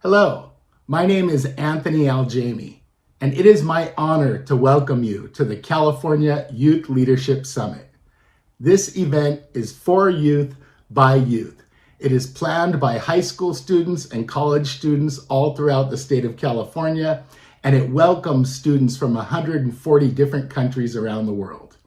Hello, my name is Anthony Aljami, and it is my honor to welcome you to the California Youth Leadership Summit. This event is for youth by youth. It is planned by high school students and college students all throughout the state of California, and it welcomes students from 140 different countries around the world.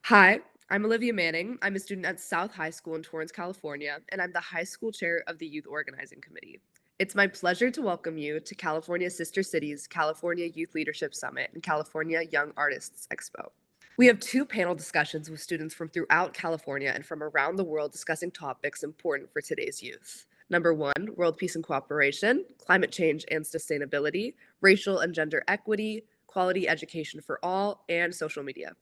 Hi, I'm Olivia Manning. I'm a student at South High School in Torrance, California, and I'm the high school chair of the Youth Organizing Committee. It's my pleasure to welcome you to California Sister Cities California Youth Leadership Summit and California Young Artists Expo. We have two panel discussions with students from throughout California and from around the world discussing topics important for today's youth. Number one, world peace and cooperation, climate change and sustainability, racial and gender equity, quality education for all, and social media.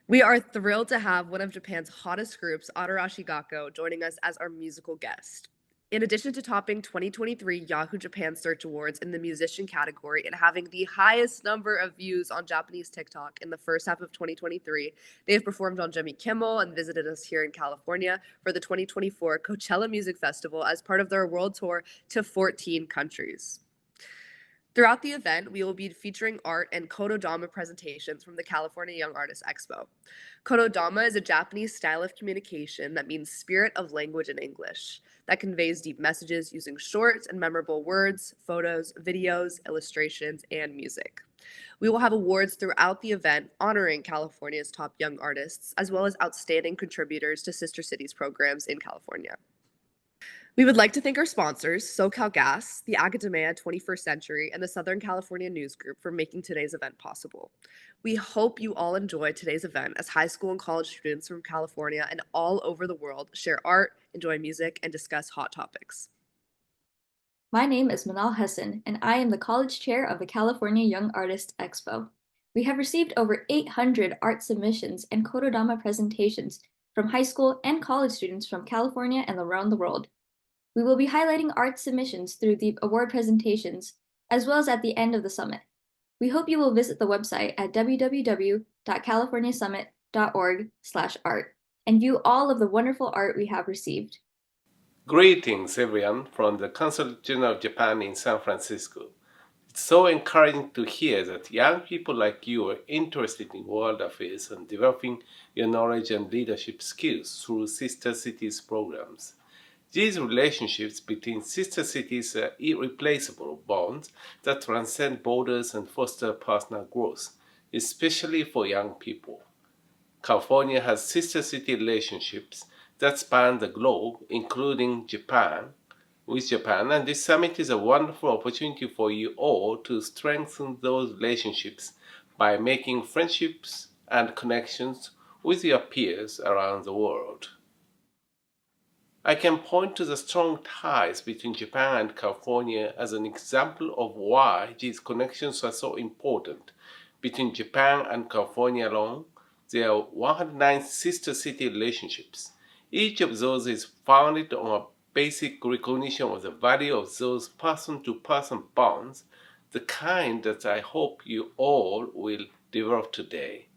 We are thrilled to have one of Japan's hottest groups, Adarashi Gakko, joining us as our musical guest. In addition to topping 2023 Yahoo Japan Search Awards in the musician category and having the highest number of views on Japanese TikTok in the first half of 2023, they have performed on Jimmy Kimmel and visited us here in California for the 2024 Coachella Music Festival as part of their world tour to 14 countries. Throughout the event, we will be featuring art and Kododama presentations from the California Young Artists Expo. Kododama is a Japanese style of communication that means spirit of language in English, that conveys deep messages using short and memorable words, photos, videos, illustrations, and music. We will have awards throughout the event honoring California's top young artists, as well as outstanding contributors to Sister Cities programs in California. We would like to thank our sponsors, SoCal Gas, the Academia 21st Century, and the Southern California News Group for making today's event possible. We hope you all enjoy today's event as high school and college students from California and all over the world share art, enjoy music, and discuss hot topics. My name is Manal Hassan, and I am the college chair of the California Young Artists Expo. We have received over 800 art submissions and Kododama presentations from high school and college students from California and around the world. We will be highlighting art submissions through the award presentations, as well as at the end of the summit. We hope you will visit the website at www.californiasummit.org/art and view all of the wonderful art we have received. Greetings, everyone, from the Consulate General of Japan in San Francisco. It's so encouraging to hear that young people like you are interested in world affairs and developing your knowledge and leadership skills through Sister Cities programs. These relationships between sister cities are irreplaceable bonds that transcend borders and foster personal growth, especially for young people. California has sister city relationships that span the globe, including Japan, and this summit is a wonderful opportunity for you all to strengthen those relationships by making friendships and connections with your peers around the world. I can point to the strong ties between Japan and California as an example of why these connections are so important. Between Japan and California alone, there are 109 sister city relationships. Each of those is founded on a basic recognition of the value of those person-to-person bonds, the kind that I hope you all will develop today.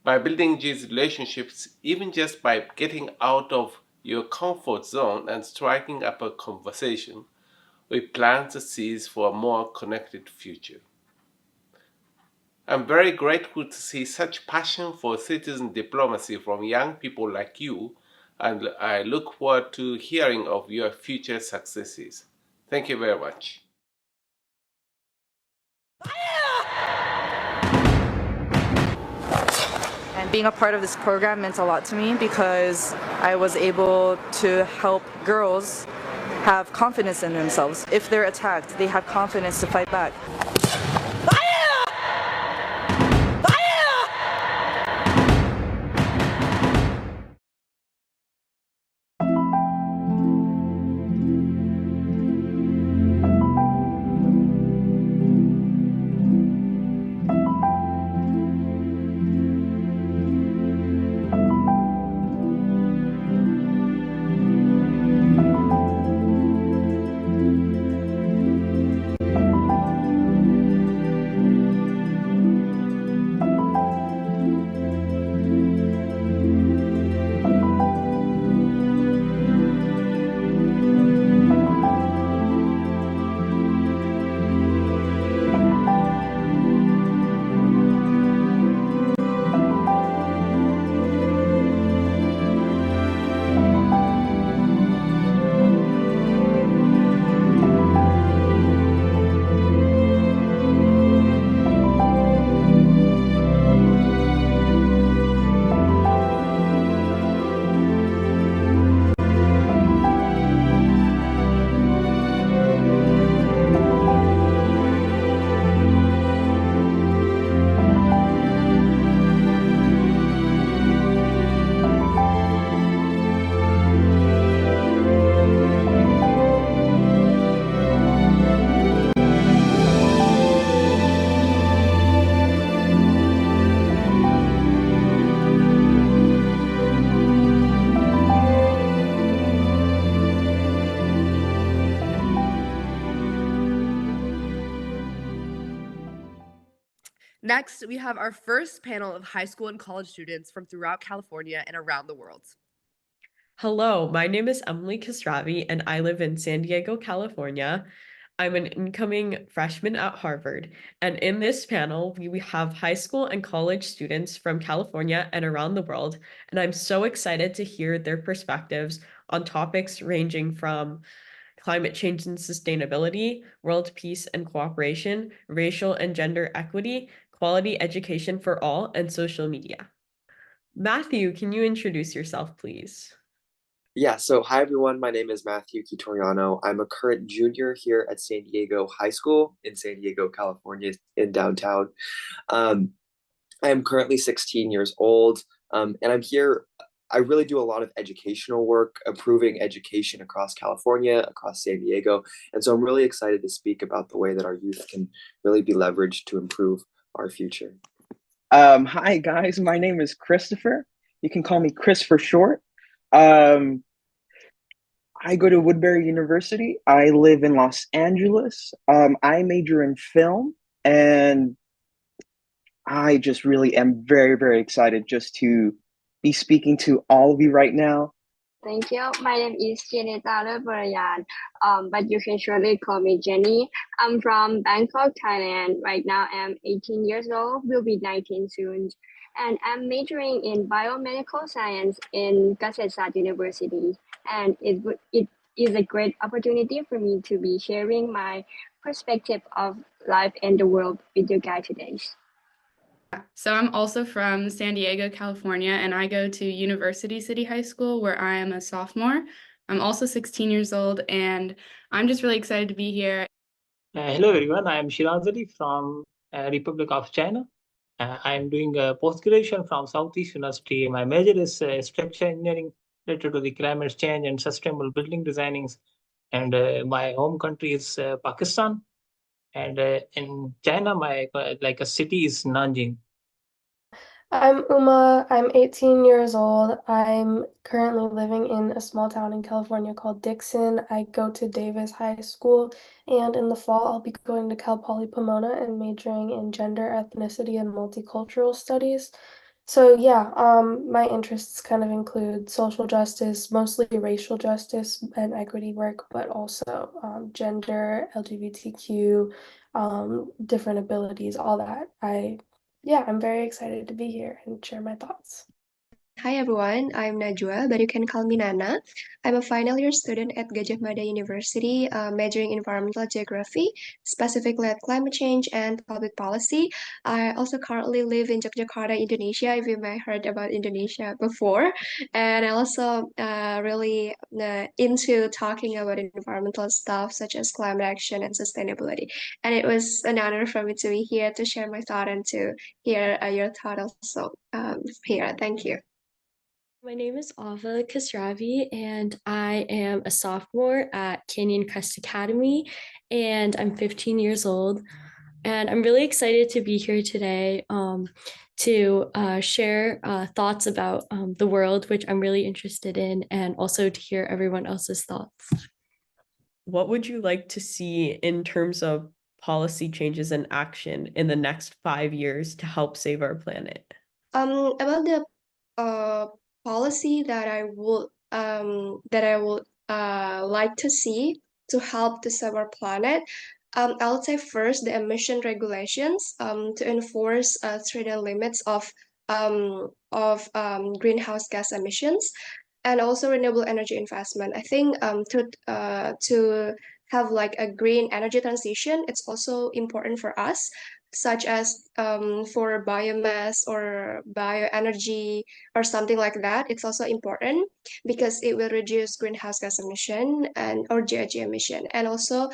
By building these relationships, even just by getting out of your comfort zone and striking up a conversation, we plant the seeds for a more connected future. I'm very grateful to see such passion for citizen diplomacy from young people like you, and I look forward to hearing of your future successes. Thank you very much. And being a part of this program meant a lot to me because I was able to help girls have confidence in themselves. If they're attacked, they have confidence to fight back. Next, we have our first panel of high school and college students from throughout California and around the world. Hello, my name is Emily Kasravi, and I live in San Diego, California. I'm an incoming freshman at Harvard, and in this panel, we have high school and college students from California and around the world, and I'm so excited to hear their perspectives on topics ranging from climate change and sustainability, world peace and cooperation, racial and gender equity, quality education for all, and social media. Matthew, can you introduce yourself, please? Yeah, so hi everyone. My name is Matthew Quitoriano. I'm a current junior here at San Diego High School in San Diego, California, in downtown. Um, I am currently 16 years old, and I'm here. I really do a lot of educational work, improving education across California, across San Diego. And so I'm really excited to speak about the way that our youth can really be leveraged to improve our future. Hi guys, my name is Christopher. You can call me Chris for short. Um, I go to Woodbury University. I live in Los Angeles. I major in film, and I just really am very, very excited just to be speaking to all of you right now. Thank you. My name is Janeta Barayan, but you can surely call me Jenny. I'm from Bangkok, Thailand. Right now, I'm 18 years old, will be 19 soon. And I'm majoring in biomedical science in Kasetsart University. And it is a great opportunity for me to be sharing my perspective of life and the world with you guys today. So I'm also from San Diego, California, and I go to University City High School where I am a sophomore. I'm also 16 years old, and I'm just really excited to be here. Hello everyone, I am Shiraz Ali from Republic of China. I am doing a post-graduation from Southeast University. My major is structural engineering related to the climate change and sustainable building designings. And my home country is Pakistan. And in China, my like a city is Nanjing. I'm Uma. I'm 18 years old. I'm currently living in a small town in California called Dixon. I go to Davis High School, and in the fall, I'll be going to Cal Poly Pomona and majoring in gender, ethnicity, and multicultural studies. So yeah, my interests kind of include social justice, mostly racial justice and equity work, but also gender, LGBTQ, different abilities, all that. I'm very excited to be here and share my thoughts. Hi everyone, I'm Najwa, but you can call me Nana. I'm a final year student at Gajah Mada University, majoring in environmental geography, specifically at climate change and public policy. I also currently live in Yogyakarta, Indonesia, if you might heard about Indonesia before. And I also really into talking about environmental stuff such as climate action and sustainability. And it was an honor for me to be here to share my thought and to hear your thought also here. Thank you. My name is Ava Kasravi, and I am a sophomore at Canyon Crest Academy, and I'm 15 years old. And I'm really excited to be here today to share thoughts about the world, which I'm really interested in, and also to hear everyone else's thoughts. What would you like to see in terms of policy changes and action in the next 5 years to help save our planet? About the policy that I would like to see to help to save our planet. I'll say first the emission regulations to enforce certain limits of greenhouse gas emissions, and also renewable energy investment. I think to have like a green energy transition, it's also important for us, such as for biomass or bioenergy or something like that. It's also important because it will reduce greenhouse gas emission and or GHG emission, and also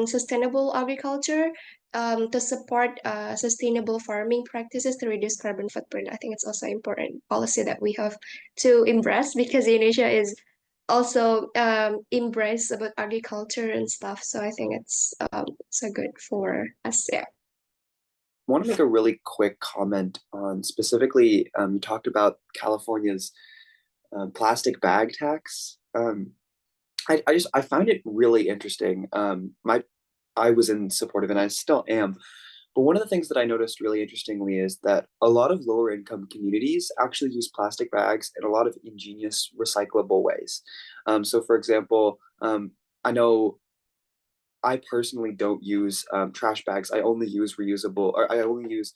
sustainable agriculture to support sustainable farming practices to reduce carbon footprint. I think it's also important policy that we have to embrace because Indonesia is also embrace about agriculture and stuff. So I think it's so good for us. Yeah. I want to make a really quick comment on specifically, you talked about California's plastic bag tax. I find it really interesting. I was in support of it, and I still am, But one of the things that I noticed really interestingly is that a lot of lower income communities actually use plastic bags in a lot of ingenious recyclable ways. So, for example, I know I personally don't use trash bags. I only use reusable, or I only use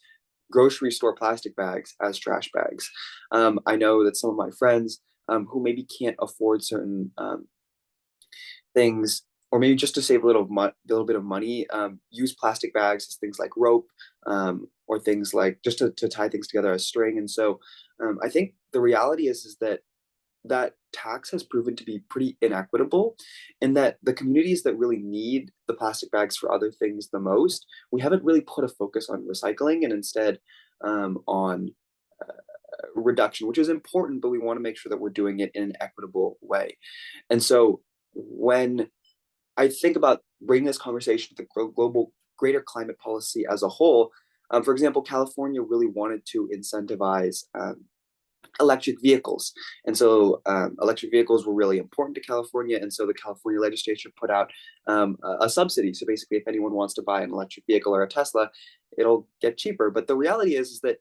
grocery store plastic bags as trash bags. I know that some of my friends who maybe can't afford certain things, or maybe just to save little bit of money, use plastic bags as things like rope, or things like just to tie things together as string. And so I think the reality is that that tax has proven to be pretty inequitable, in that the communities that really need the plastic bags for other things the most, we haven't really put a focus on recycling, and instead on reduction, which is important, but we want to make sure that we're doing it in an equitable way. And so when I think about bringing this conversation to the global greater climate policy as a whole, for example, California really wanted to incentivize electric vehicles. And so electric vehicles were really important to California. And so the California legislature put out a subsidy. So basically, if anyone wants to buy an electric vehicle or a Tesla, it'll get cheaper. But the reality is that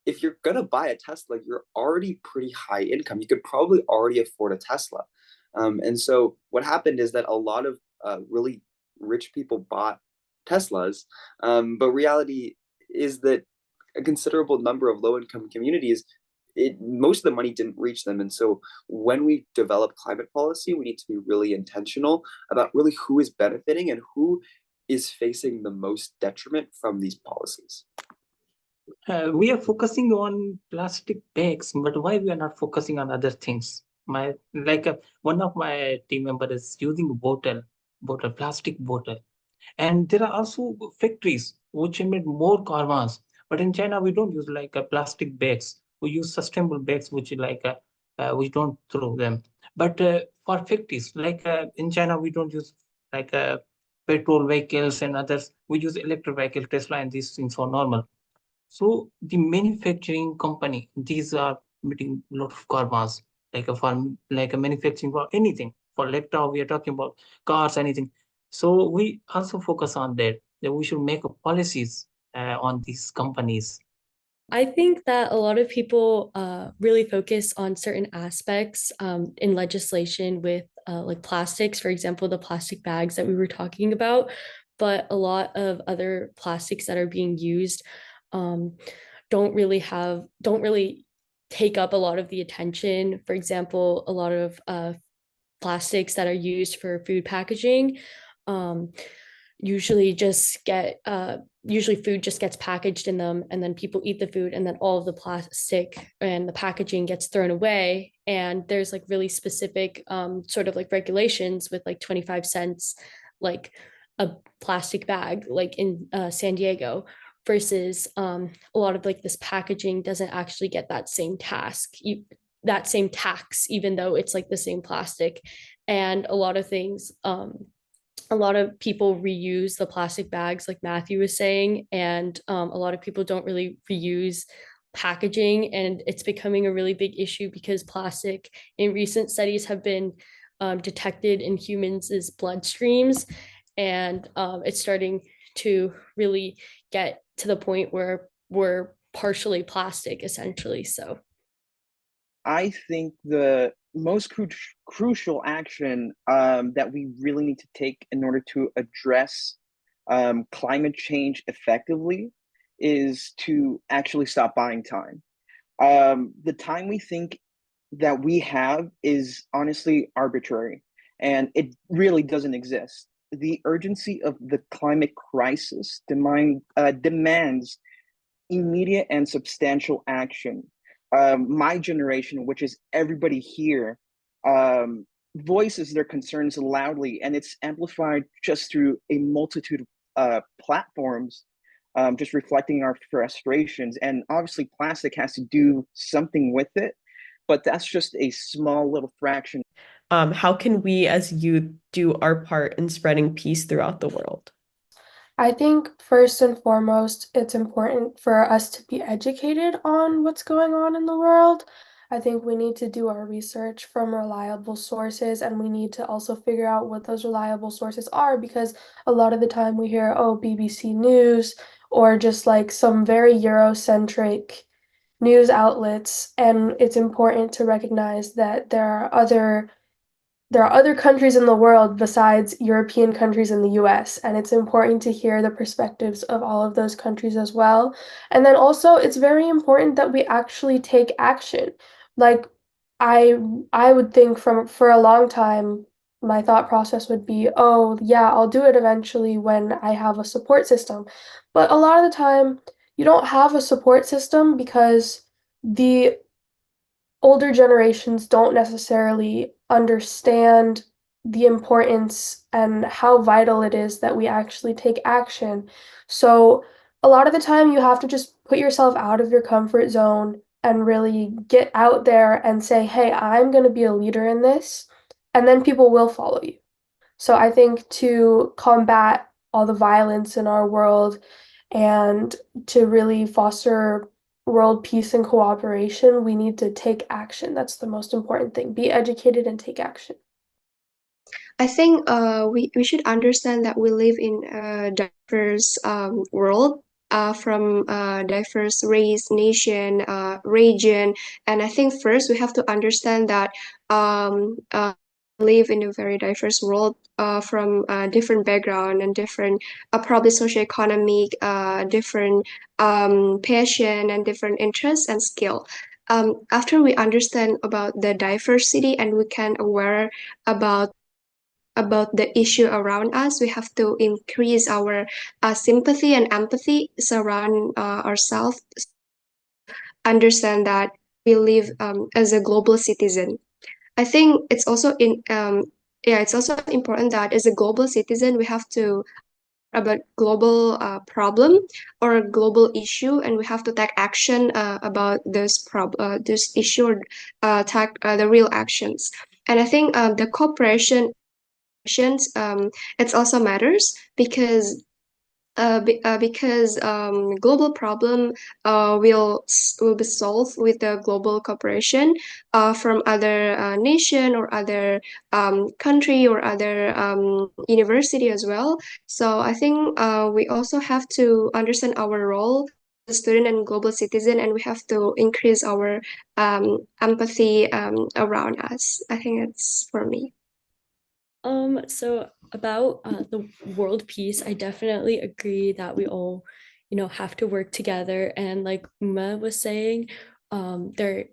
if you're going to buy a Tesla, you're already pretty high income. You could probably already afford a Tesla. And so what happened is that a lot of really rich people bought Teslas. But reality is that a considerable number of low income communities, most of the money didn't reach them. And so when we develop climate policy, we need to be really intentional about really who is benefiting and who is facing the most detriment from these policies. We are focusing on plastic bags, but why we are not focusing on other things? One of my team members is using plastic bottle, and there are also factories which emit more carbons. But in China, we don't use plastic bags. We use sustainable bags, which we don't throw them. But for factories, in China, we don't use petrol vehicles and others. We use electric vehicle, Tesla, and these things are normal. So the manufacturing company, these are emitting a lot of carbons, for manufacturing for anything. For laptop, we are talking about cars, anything. So we also focus on that we should make policies on these companies. I think that a lot of people really focus on certain aspects in legislation with like plastics, for example, the plastic bags that we were talking about, but a lot of other plastics that are being used don't really take up a lot of the attention. For example, a lot of plastics that are used for food packaging usually food just gets packaged in them, and then people eat the food, and then all of the plastic and the packaging gets thrown away. And there's like really specific sort of like regulations with like 25 cents like a plastic bag like in San Diego, versus a lot of like this packaging doesn't actually get that same tax, even though it's like the same plastic. And a lot of things, a lot of people reuse the plastic bags, like Matthew was saying, and a lot of people don't really reuse packaging, and it's becoming a really big issue because plastic in recent studies have been detected in humans' bloodstreams, and it's starting to really get to the point where we're partially plastic, essentially. So I think the most crucial action that we really need to take in order to address climate change effectively is to actually stop buying time. The time we think that we have is honestly arbitrary, and it really doesn't exist. The urgency of the climate crisis demands immediate and substantial action. My generation, which is everybody here, voices their concerns loudly, and it's amplified just through a multitude of platforms, just reflecting our frustrations. And obviously, plastic has to do something with it, but that's just a small little fraction. How can we as youth do our part in spreading peace throughout the world? I think first and foremost, it's important for us to be educated on what's going on in the world. I think we need to do our research from reliable sources, and we need to also figure out what those reliable sources are, because a lot of the time we hear, oh, BBC News or just like some very Eurocentric news outlets. And it's important to recognize that there are other countries in the world besides European countries in the US, and it's important to hear the perspectives of all of those countries as well. And then also, it's very important that we actually take action. Like, I I would think for a long time, my thought process would be, oh, yeah, I'll do it eventually when I have a support system. But a lot of the time, you don't have a support system because the older generations don't necessarily understand the importance and how vital it is that we actually take action. So, a lot of the time, you have to just put yourself out of your comfort zone and really get out there and say, hey, I'm going to be a leader in this. And then people will follow you. So, I think to combat all the violence in our world and to really foster world peace and cooperation, we need to take action. That's the most important thing. Be educated and take action. I think we should understand that we live in a diverse world, from diverse race, nation, region. And I think first we have to understand that live in a very diverse world, from different background and different, probably socioeconomic, different passion and different interests and skill. After we understand about the diversity and we can aware about the issue around us, we have to increase our sympathy and empathy surround ourselves, understand that we live as a global citizen. I think it's also it's also important that as a global citizen we have to about global problem or a global issue, and we have to take action about this issue, or take the real actions. And I think the cooperation it also matters because global problem will be solved with the global cooperation from other nation or other country or other university as well. So I think we also have to understand our role as a student and global citizen, and we have to increase our empathy around us. I think it's for me. So about the world peace, I definitely agree that we all, have to work together. And like Uma was saying, there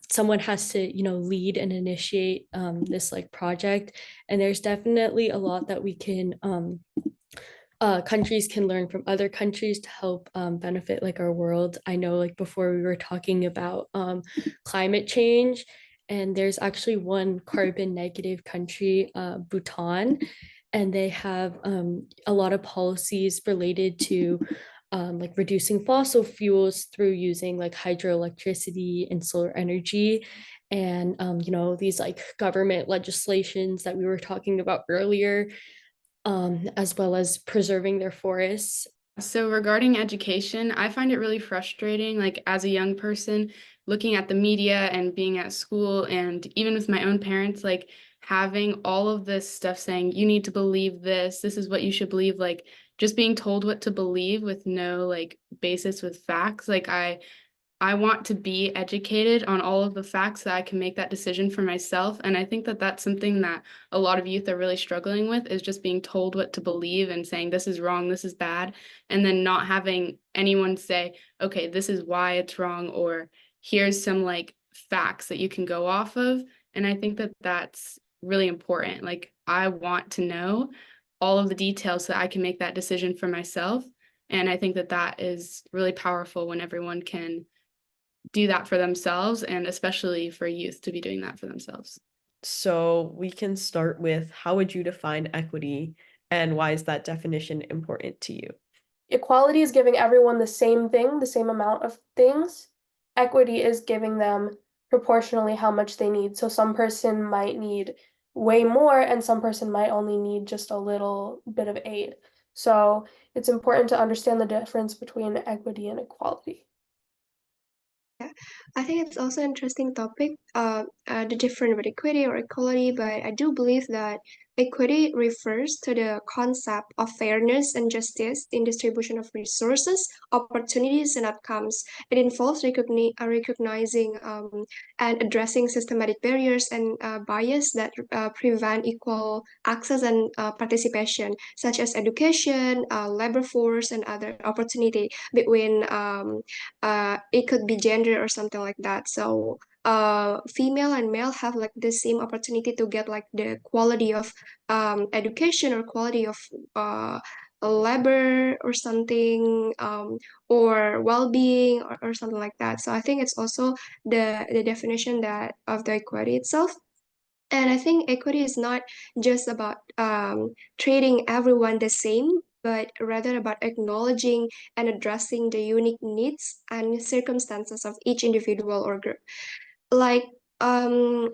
someone has to, lead and initiate this like project. And there's definitely a lot that we can countries can learn from other countries to help benefit like our world. I know like before we were talking about climate change, and there's actually one carbon negative country, Bhutan, and they have a lot of policies related to like reducing fossil fuels through using like hydroelectricity and solar energy. And these like government legislations that we were talking about earlier, as well as preserving their forests. So regarding education, I find it really frustrating, like as a young person, looking at the media and being at school, and even with my own parents, like having all of this stuff saying, you need to believe this is what you should believe, like just being told what to believe with no like basis with facts. Like I want to be educated on all of the facts so that I can make that decision for myself. And I think that that's something that a lot of youth are really struggling with, is just being told what to believe and saying this is wrong, this is bad, and then not having anyone say, okay, this is why it's wrong, or here's some like facts that you can go off of. And I think that that's really important. Like I want to know all of the details so that I can make that decision for myself. And I think that that is really powerful when everyone can do that for themselves, and especially for youth to be doing that for themselves. So we can start with, how would you define equity, and why is that definition important to you? Equality is giving everyone the same thing, the same amount of things. Equity is giving them proportionally how much they need. So some person might need way more and some person might only need just a little bit of aid. So it's important to understand the difference between equity and equality. I think it's also an interesting topic, the difference with equity or equality, but I do believe that equity refers to the concept of fairness and justice in distribution of resources, opportunities, and outcomes. It involves recognizing and addressing systematic barriers and bias that prevent equal access and participation, such as education, labor force, and other opportunity between it could be gender or something like that. So female and male have like the same opportunity to get like the quality of education or quality of labor or something, or well-being or something like that. So I think it's also the definition that of the equity itself. And I think equity is not just about treating everyone the same, but rather about acknowledging and addressing the unique needs and circumstances of each individual or group. Like, and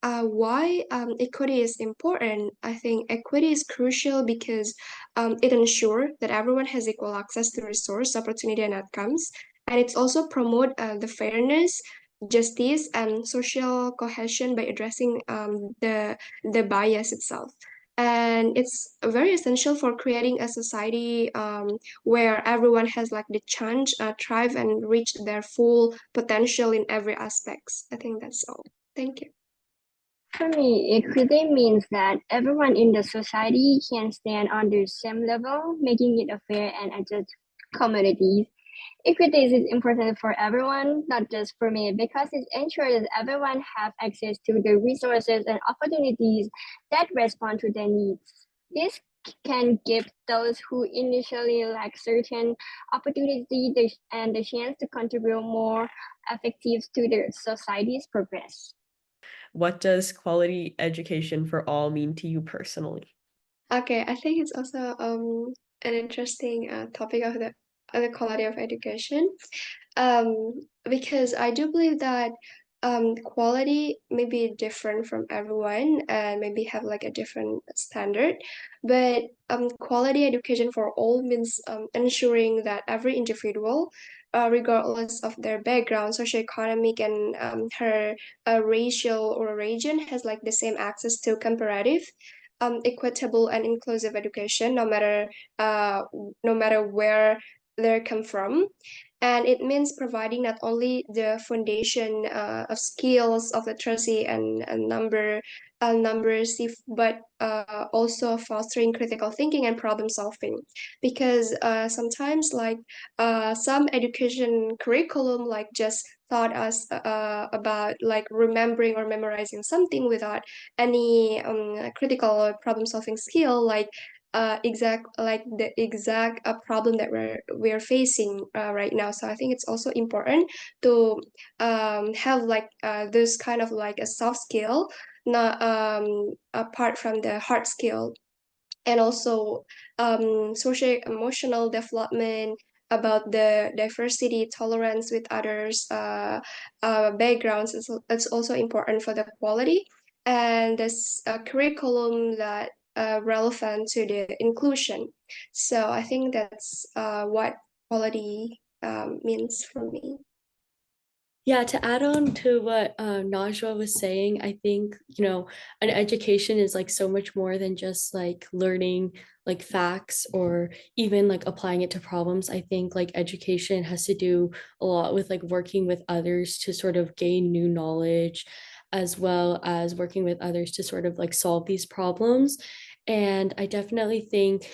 why equity is important? I think equity is crucial because it ensures that everyone has equal access to resource, opportunity, and outcomes. And it's also promote the fairness, justice, and social cohesion by addressing the bias itself. And it's very essential for creating a society where everyone has like the chance thrive and reach their full potential in every aspects. I think that's all. Thank you. For me, equity means that everyone in the society can stand on the same level, making it a fair and just community. Equity is important for everyone, not just for me, because it ensures that everyone have access to the resources and opportunities that respond to their needs. This can give those who initially lack certain opportunities and the chance to contribute more effective to the society's progress. What does quality education for all mean to you personally? Okay, I think it's also an interesting topic of the quality of education, because I do believe that quality may be different from everyone and maybe have like a different standard, but quality education for all means ensuring that every individual, regardless of their background, socioeconomic, and her racial or region, has like the same access to comparative, equitable, and inclusive education, no matter where they come from. And it means providing not only the foundation of skills of literacy and numeracy, but also fostering critical thinking and problem solving. Because sometimes, like some education curriculum, like just taught us about like remembering or memorizing something without any critical problem solving skill, like the exact problem that we're facing right now. So I think it's also important to have like this kind of like a soft skill, not apart from the hard skill, and also social emotional development about the diversity, tolerance with others backgrounds. It's also important for the quality, and this curriculum that relevant to the inclusion. So I think that's what quality means for me. Yeah, to add on to what Najwa was saying, I think, an education is like so much more than just like learning like facts or even like applying it to problems. I think like education has to do a lot with like working with others to sort of gain new knowledge, as well as working with others to sort of like solve these problems. And I definitely think,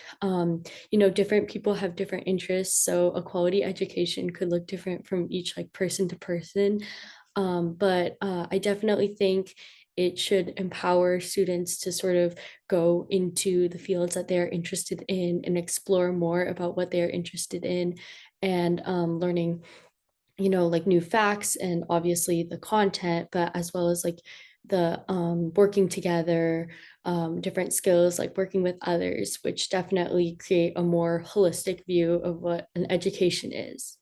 different people have different interests. So a quality education could look different from each like person to person. But I definitely think it should empower students to sort of go into the fields that they're interested in and explore more about what they're interested in, and learning, like new facts and obviously the content, but as well as like the working together, different skills like working with others, which definitely create a more holistic view of what an education is.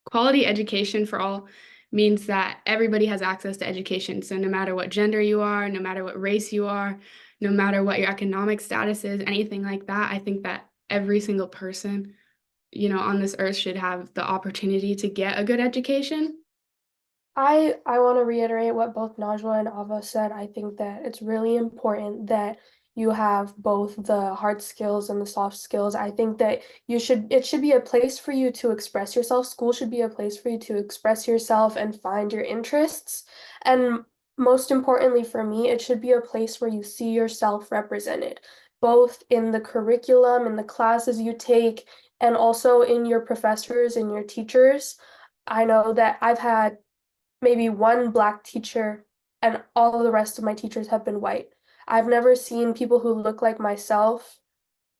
Quality education for all means that everybody has access to education. So no matter what gender you are, no matter what race you are, no matter what your economic status is, anything like that, I think that every single person on this earth should have the opportunity to get a good education. I want to reiterate what both Najwa and Ava said. I think that it's really important that you have both the hard skills and the soft skills. I think that it should be a place for you to express yourself. School should be a place for you to express yourself and find your interests. And most importantly for me, it should be a place where you see yourself represented, both in the curriculum, in the classes you take, and also in your professors and your teachers. I know that I've had maybe one Black teacher, and all of the rest of my teachers have been white. I've never seen people who look like myself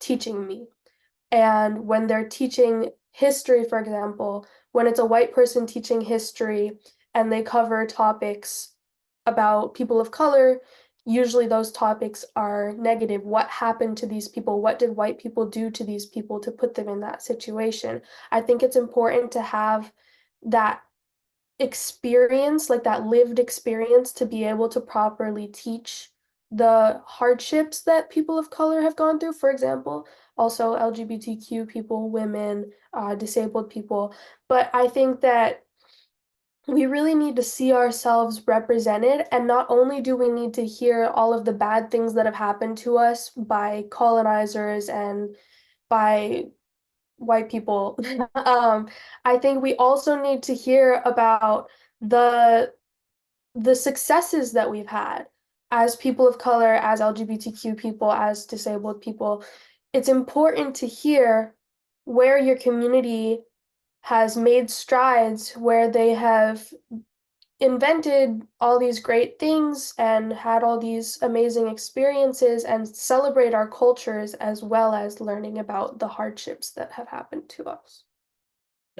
teaching me. And when they're teaching history, for example, when it's a white person teaching history and they cover topics about people of color, usually those topics are negative. What happened to these people? What did white people do to these people to put them in that situation? I think it's important to have that experience, like that lived experience, to be able to properly teach the hardships that people of color have gone through, for example, also LGBTQ people, women, disabled people. But I think that we really need to see ourselves represented. And not only do we need to hear all of the bad things that have happened to us by colonizers and by white people. I think we also need to hear about the successes that we've had as people of color, as LGBTQ people, as disabled people. It's important to hear where your community has made strides, where they have invented all these great things and had all these amazing experiences, and celebrate our cultures as well as learning about the hardships that have happened to us.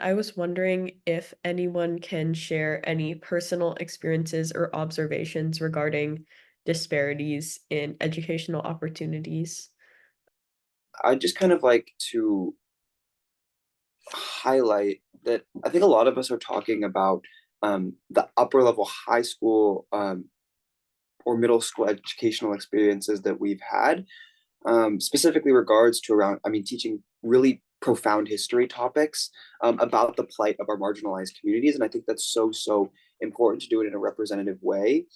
I was wondering if anyone can share any personal experiences or observations regarding disparities in educational opportunities. I'd just kind of like to highlight that I think a lot of us are talking about the upper level high school or middle school educational experiences that we've had, specifically regards to around, teaching really profound history topics about the plight of our marginalized communities. And I think that's so important to do it in a representative way.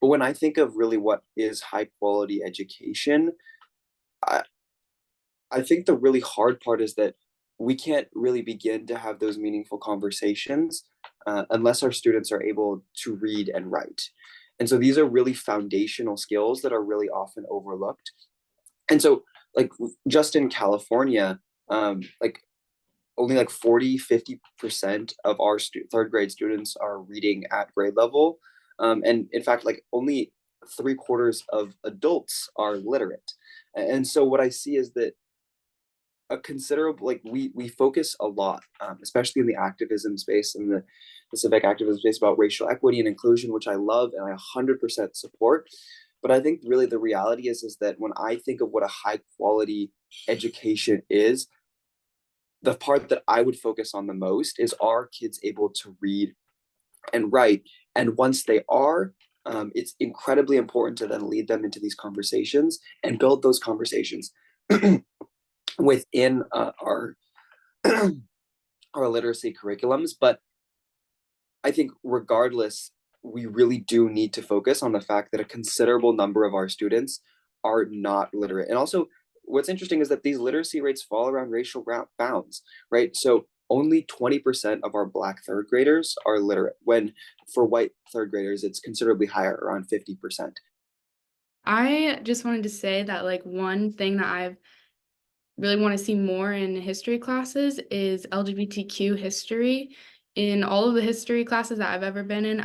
But when I think of really what is high quality education, I think the really hard part is that we can't really begin to have those meaningful conversations unless our students are able to read and write. And so these are really foundational skills that are really often overlooked. And so, like, just in California, only like 40-50% of our third grade students are reading at grade level. And in fact, like only 3/4 of adults are literate. And so what I see is that a considerable, like we focus a lot, especially in the activism space and the civic activism space, about racial equity and inclusion, which I love and I 100% support. But I think really the reality is that when I think of what a high quality education is, the part that I would focus on the most is, are kids able to read and write? And once they are, it's incredibly important to then lead them into these conversations and build those conversations within our literacy curriculums. But I think regardless, we really do need to focus on the fact that a considerable number of our students are not literate. And also, what's interesting is that these literacy rates fall around racial bounds, right? So only 20% of our Black third graders are literate, when for white third graders, it's considerably higher, around 50%. I just wanted to say that like one thing that I've really want to see more in history classes is LGBTQ history. In all of the history classes that I've ever been in,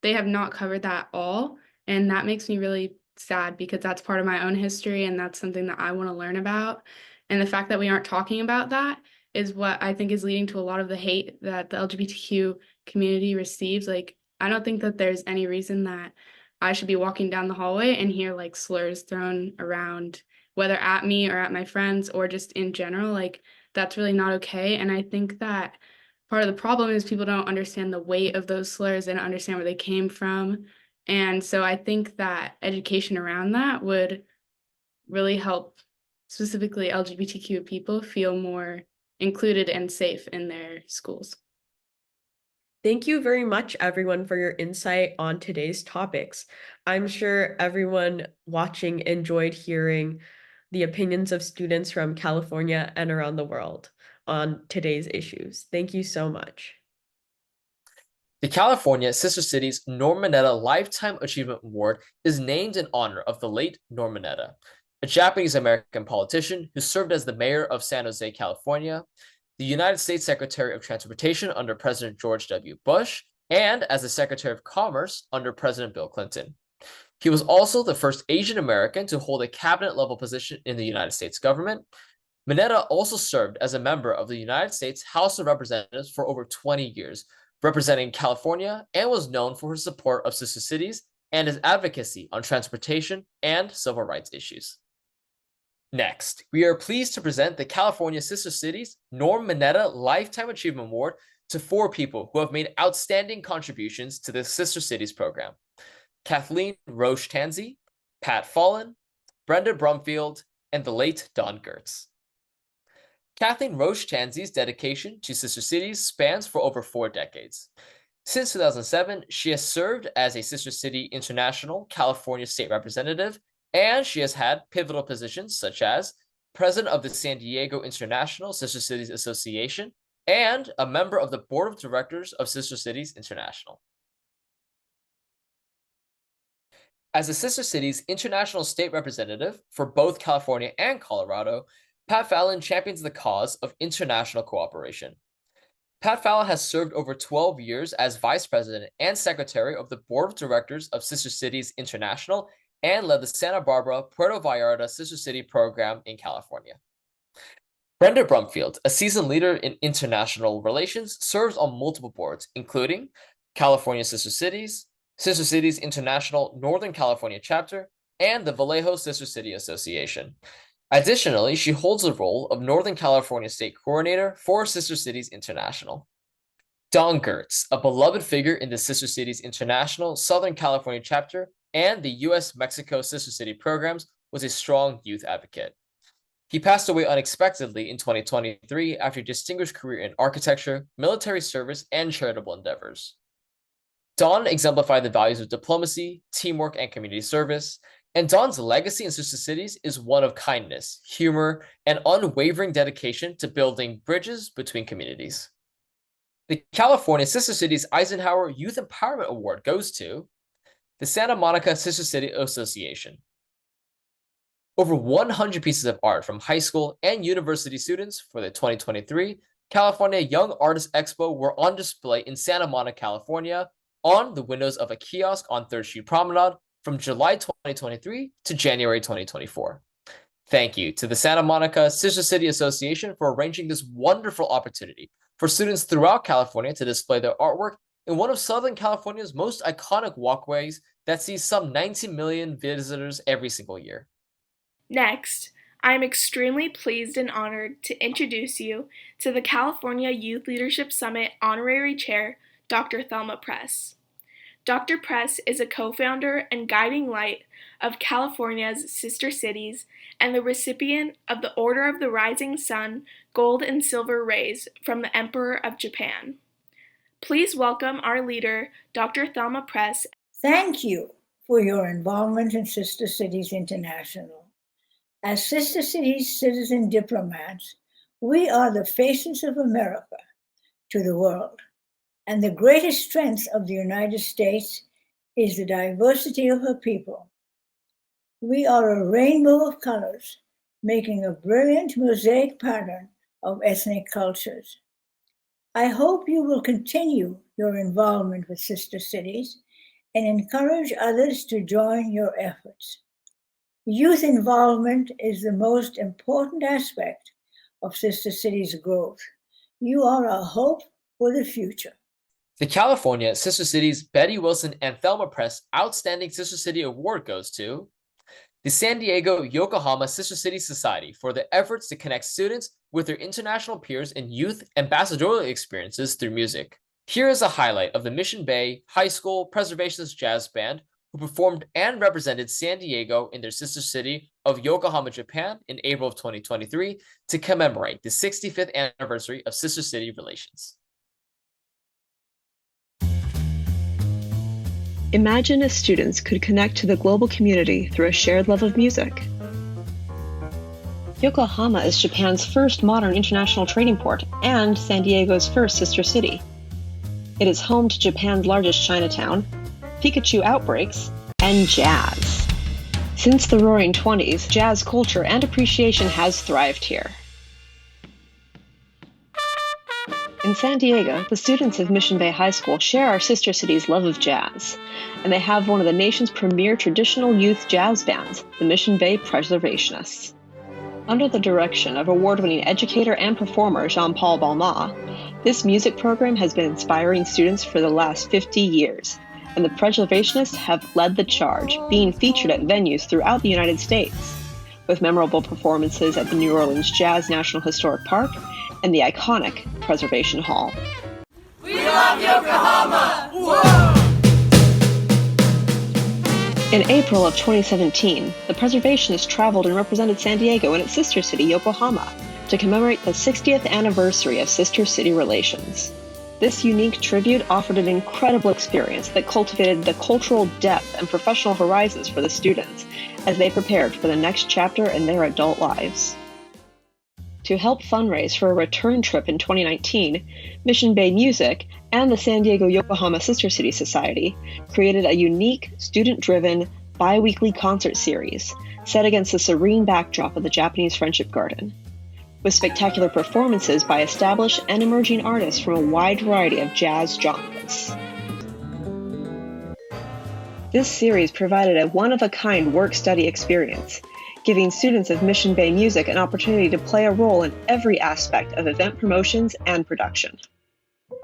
they have not covered that at all. And that makes me really sad because that's part of my own history and that's something that I want to learn about. And the fact that we aren't talking about that is what I think is leading to a lot of the hate that the LGBTQ community receives. Like, I don't think that there's any reason that I should be walking down the hallway and hear like slurs thrown around, whether at me or at my friends or just in general. Like, that's really not okay. And I think that part of the problem is people don't understand the weight of those slurs. They don't understand where they came from. And so I think that education around that would really help specifically LGBTQ people feel more included and safe in their schools. Thank you very much, everyone, for your insight on today's topics. I'm sure everyone watching enjoyed hearing the opinions of students from California and around the world on today's issues. Thank you so much. The California Sister Cities Norm Mineta Lifetime Achievement Award is named in honor of the late Norm Mineta, a Japanese-American politician who served as the mayor of San Jose, California, the United States Secretary of Transportation under President George W. Bush, and as the Secretary of Commerce under President Bill Clinton. He was also the first Asian American to hold a cabinet-level position in the United States government. Mineta also served as a member of the United States House of Representatives for over 20 years, representing California, and was known for his support of sister cities and his advocacy on transportation and civil rights issues. Next, we are pleased to present the California Sister Cities Norm Mineta Lifetime Achievement Award to 4 people who have made outstanding contributions to the Sister Cities program: Kathleen Roche Tansey, Pat Fallon, Brenda Brumfield, and the late Don Gertz. Kathleen Roche Tansey's dedication to Sister Cities spans for over 4 decades. Since 2007, she has served as a Sister City International California State Representative, and she has had pivotal positions such as President of the San Diego International Sister Cities Association and a member of the Board of Directors of Sister Cities International. As a Sister Cities International State Representative for both California and Colorado, Pat Fallon champions the cause of international cooperation. Pat Fallon has served over 12 years as Vice President and Secretary of the Board of Directors of Sister Cities International and led the Santa Barbara Puerto Vallarta Sister City program in California. Brenda Brumfield, a seasoned leader in international relations, serves on multiple boards, including California Sister Cities, Sister Cities International Northern California Chapter, and the Vallejo Sister City Association. Additionally, she holds the role of Northern California State Coordinator for Sister Cities International. Don Gertz, a beloved figure in the Sister Cities International Southern California Chapter and the U.S.-Mexico Sister City programs, was a strong youth advocate. He passed away unexpectedly in 2023 after a distinguished career in architecture, military service, and charitable endeavors. Don exemplified the values of diplomacy, teamwork, and community service, and Don's legacy in Sister Cities is one of kindness, humor, and unwavering dedication to building bridges between communities. The California Sister Cities Eisenhower Youth Empowerment Award goes to the Santa Monica Sister City Association. Over 100 pieces of art from high school and university students for the 2023 California Young Artists Expo were on display in Santa Monica, California, on the windows of a kiosk on 3rd Street Promenade from July 2023 to January 2024. Thank you to the Santa Monica Sister City Association for arranging this wonderful opportunity for students throughout California to display their artwork in one of Southern California's most iconic walkways that sees some 90 million visitors every single year. Next, I am extremely pleased and honored to introduce you to the California Youth Leadership Summit Honorary Chair, Dr. Thelma Press. Dr. Press is a co-founder and guiding light of California's Sister Cities and the recipient of the Order of the Rising Sun Gold and Silver Rays from the Emperor of Japan. Please welcome our leader, Dr. Thelma Press. Thank you for your involvement in Sister Cities International. As Sister Cities citizen diplomats, we are the faces of America to the world. And the greatest strength of the United States is the diversity of her people. We are a rainbow of colors, making a brilliant mosaic pattern of ethnic cultures. I hope you will continue your involvement with Sister Cities and encourage others to join your efforts. Youth involvement is the most important aspect of Sister Cities' growth. You are a hope for the future. The California Sister Cities Betty Wilson and Thelma Press Outstanding Sister City Award goes to the San Diego Yokohama Sister City Society for their efforts to connect students with their international peers in youth ambassadorial experiences through music. Here is a highlight of the Mission Bay High School Preservationist Jazz Band, who performed and represented San Diego in their sister city of Yokohama, Japan in April of 2023 to commemorate the 65th anniversary of sister city relations. Imagine if students could connect to the global community through a shared love of music. Yokohama is Japan's first modern international trading port and San Diego's first sister city. It is home to Japan's largest Chinatown, Pikachu outbreaks, and jazz. Since the Roaring '20s, jazz culture and appreciation has thrived here. In San Diego, the students of Mission Bay High School share our sister city's love of jazz, and they have one of the nation's premier traditional youth jazz bands, the Mission Bay Preservationists. Under the direction of award-winning educator and performer Jean-Paul Balmat, this music program has been inspiring students for the last 50 years, and the Preservationists have led the charge, being featured at venues throughout the United States, with memorable performances at the New Orleans Jazz National Historic Park and the iconic Preservation Hall. We love Yokohama! Whoa! In April of 2017, the Preservationists traveled and represented San Diego and its sister city, Yokohama, to commemorate the 60th anniversary of sister city relations. This unique tribute offered an incredible experience that cultivated the cultural depth and professional horizons for the students as they prepared for the next chapter in their adult lives. To help fundraise for a return trip in 2019, Mission Bay Music and the San Diego-Yokohama Sister City Society created a unique, student-driven, bi-weekly concert series set against the serene backdrop of the Japanese Friendship Garden, with spectacular performances by established and emerging artists from a wide variety of jazz genres. This series provided a one-of-a-kind work-study experience, giving students of Mission Bay Music an opportunity to play a role in every aspect of event promotions and production.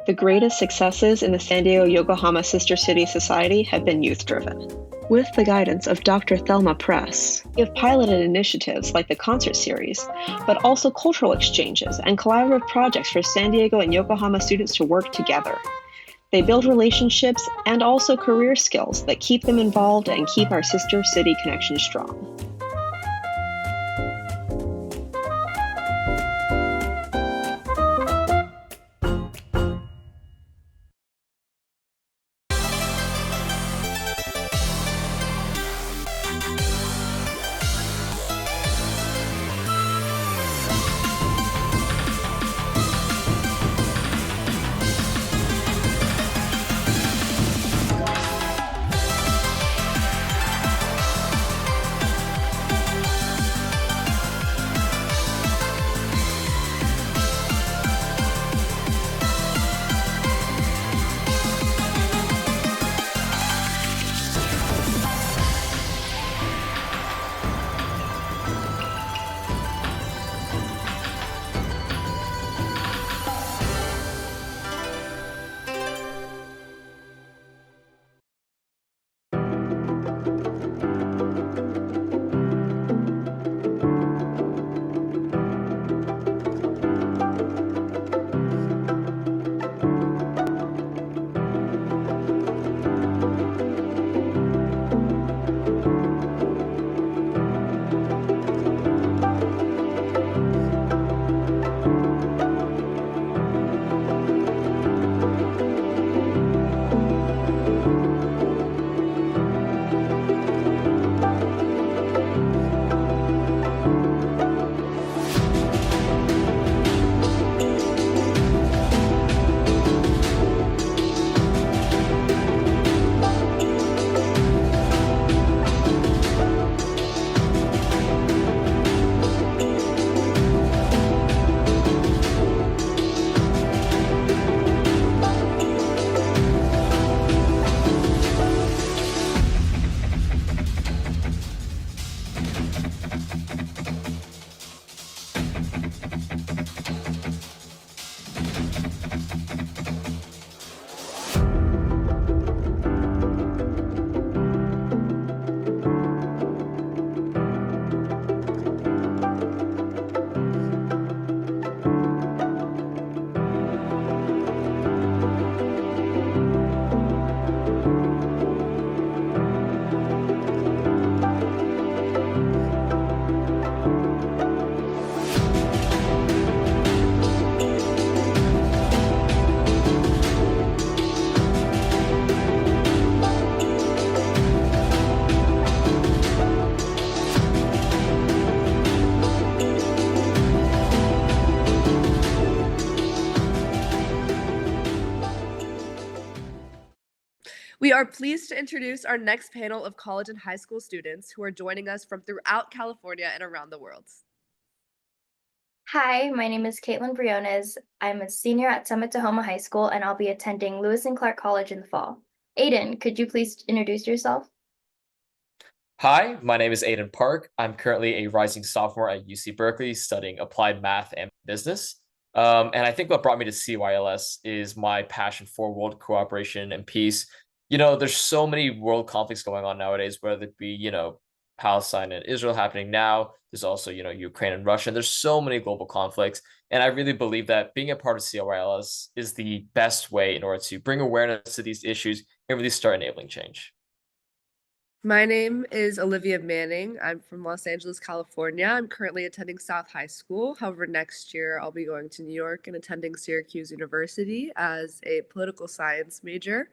The greatest successes in the San Diego-Yokohama Sister City Society have been youth-driven. With the guidance of Dr. Thelma Press, we have piloted initiatives like the concert series, but also cultural exchanges and collaborative projects for San Diego and Yokohama students to work together. They build relationships and also career skills that keep them involved and keep our sister city connection strong. We are pleased to introduce our next panel of college and high school students who are joining us from throughout California and around the world. Hi, my name is Caitlin Briones. I'm a senior at Summit Tahoma High School, and I'll be attending Lewis and Clark College in the fall. Aiden, could you please introduce yourself? Hi, my name is Aiden Park. I'm currently a rising sophomore at UC Berkeley studying applied math and business. And I think what brought me to CYLS is my passion for world cooperation and peace. There's so many world conflicts going on nowadays, whether it be, Palestine and Israel happening now. There's also, Ukraine and Russia. There's so many global conflicts. And I really believe that being a part of CYLS is the best way in order to bring awareness to these issues and really start enabling change. My name is Olivia Manning. I'm from Los Angeles, California. I'm currently attending South High School. However, next year I'll be going to New York and attending Syracuse University as a political science major.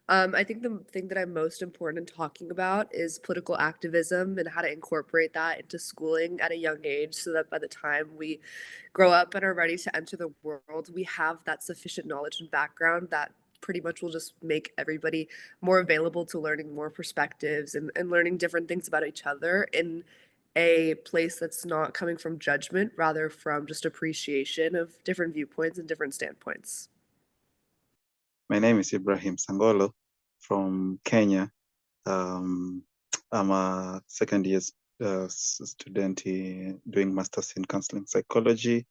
I think the thing that I'm most important in talking about is political activism and how to incorporate that into schooling at a young age so that by the time we grow up and are ready to enter the world, we have that sufficient knowledge and background that pretty much will just make everybody more available to learning more perspectives and learning different things about each other in a place that's not coming from judgment, rather from just appreciation of different viewpoints and different standpoints. My name is Ibrahim Sangolo from Kenya. I'm a second year student doing Masters in Counseling Psychology,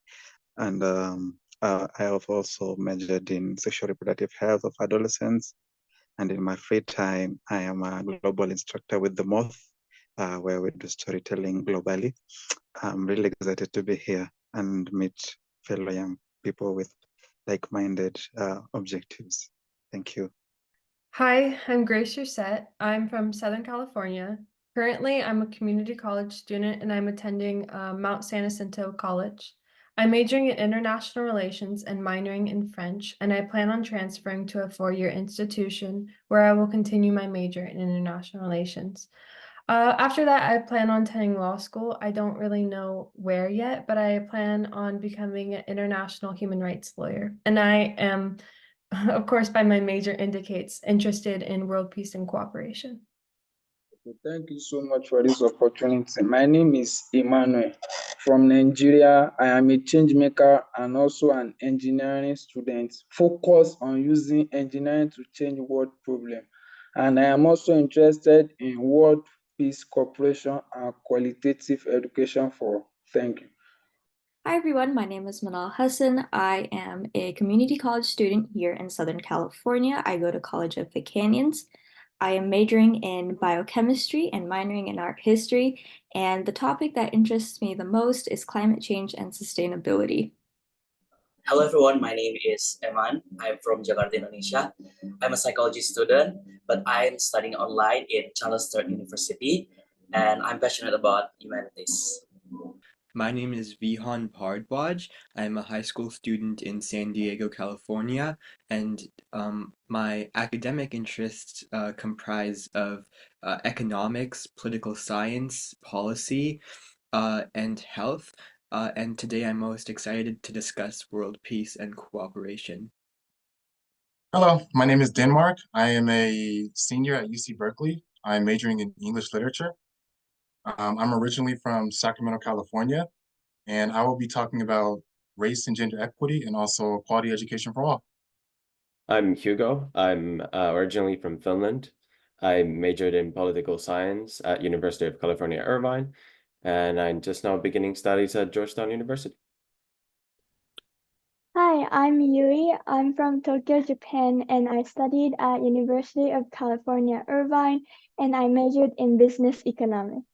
and I have also majored in sexual reproductive health of adolescents. And in my free time, I am a global instructor with the Moth, where we do storytelling globally. I'm really excited to be here and meet fellow young people with like-minded objectives. Thank you. Hi, I'm Grace Rousset. I'm from Southern California. Currently, I'm a community college student and I'm attending Mount San Jacinto College. I'm majoring in international relations and minoring in French, and I plan on transferring to a four-year institution where I will continue my major in international relations. After that, I plan on attending law school. I don't really know where yet, but I plan on becoming an international human rights lawyer. And I am, of course, by my major indicates, interested in world peace and cooperation. Thank you so much for this opportunity. My name is Emmanuel from Nigeria. I am a change maker and also an engineering student focused on using engineering to change world problems. And I am also interested in world peace, cooperation, and qualitative education for. Thank you. Hi everyone, my name is Manal Hassan. I am a community college student here in Southern California. I go to College of the Canyons. I am majoring in biochemistry and minoring in art history, and the topic that interests me the most is climate change and sustainability. Hello everyone, my name is Eman. I'm from Jakarta, Indonesia. I'm a psychology student, but I'm studying online in Charles Sturt University, and I'm passionate about humanities. My name is Vihan Bhardwaj. I'm a high school student in San Diego, California, and my academic interests comprise of economics, political science, policy, and health. And today I'm most excited to discuss world peace and cooperation. Hello, my name is Denmark. I am a senior at UC Berkeley. I'm majoring in English literature. I'm originally from Sacramento, California, and I will be talking about race and gender equity and also quality education for all. I'm Hugo. I'm originally from Finland. I majored in political science at University of California, Irvine, and I'm just now beginning studies at Georgetown University. Hi, I'm Yui. I'm from Tokyo, Japan, and I studied at University of California, Irvine, and I majored in business economics.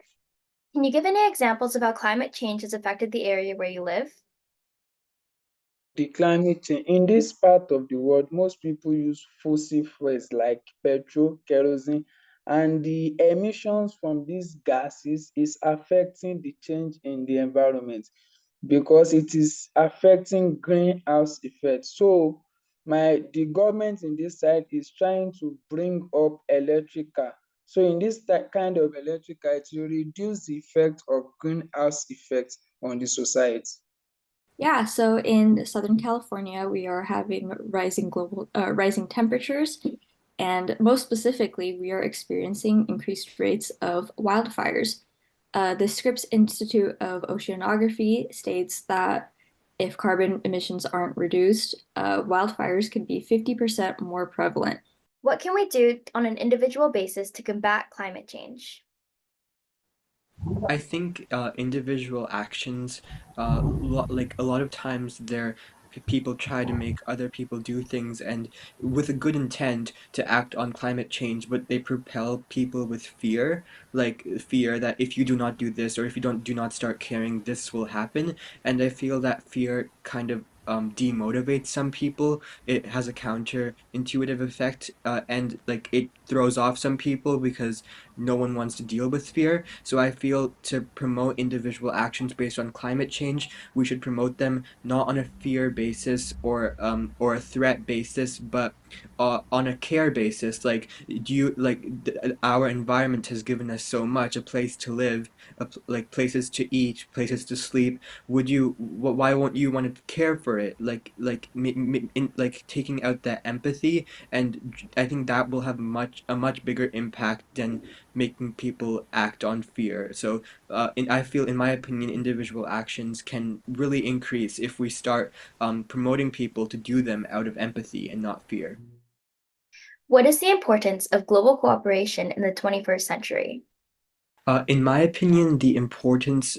Can you give any examples of how climate change has affected the area where you live? The climate change in this part of the world, most people use fossil fuels like petrol, kerosene, and the emissions from these gases is affecting the change in the environment because it is affecting greenhouse effect. So the government in this side is trying to bring up electrical. So in this kind of electrical, it will reduce the effect of greenhouse effect on the society. Yeah, so in Southern California, we are having rising temperatures, And most specifically, we are experiencing increased rates of wildfires. The Scripps Institute of Oceanography states that if carbon emissions aren't reduced, wildfires could be 50% more prevalent. What can we do on an individual basis to combat climate change? I think individual actions, like a lot of times, people try to make other people do things and with a good intent to act on climate change, but they propel people with fear, like fear that if you do not do this or if you do not start caring, this will happen. And I feel that fear kind of demotivates some people. It has a counterintuitive effect, and like it throws off some people because no one wants to deal with fear. So I feel to promote individual actions based on climate change, we should promote them not on a fear basis or a threat basis, but on a care basis. Like, do you our environment has given us so much, a place to live, like places to eat, places to sleep. Why won't you want to care for it? Like taking out that empathy, and I think that will have a much bigger impact than making people act on fear. So I feel, in my opinion, individual actions can really increase if we start promoting people to do them out of empathy and not fear. What is the importance of global cooperation in the 21st century? In my opinion, the importance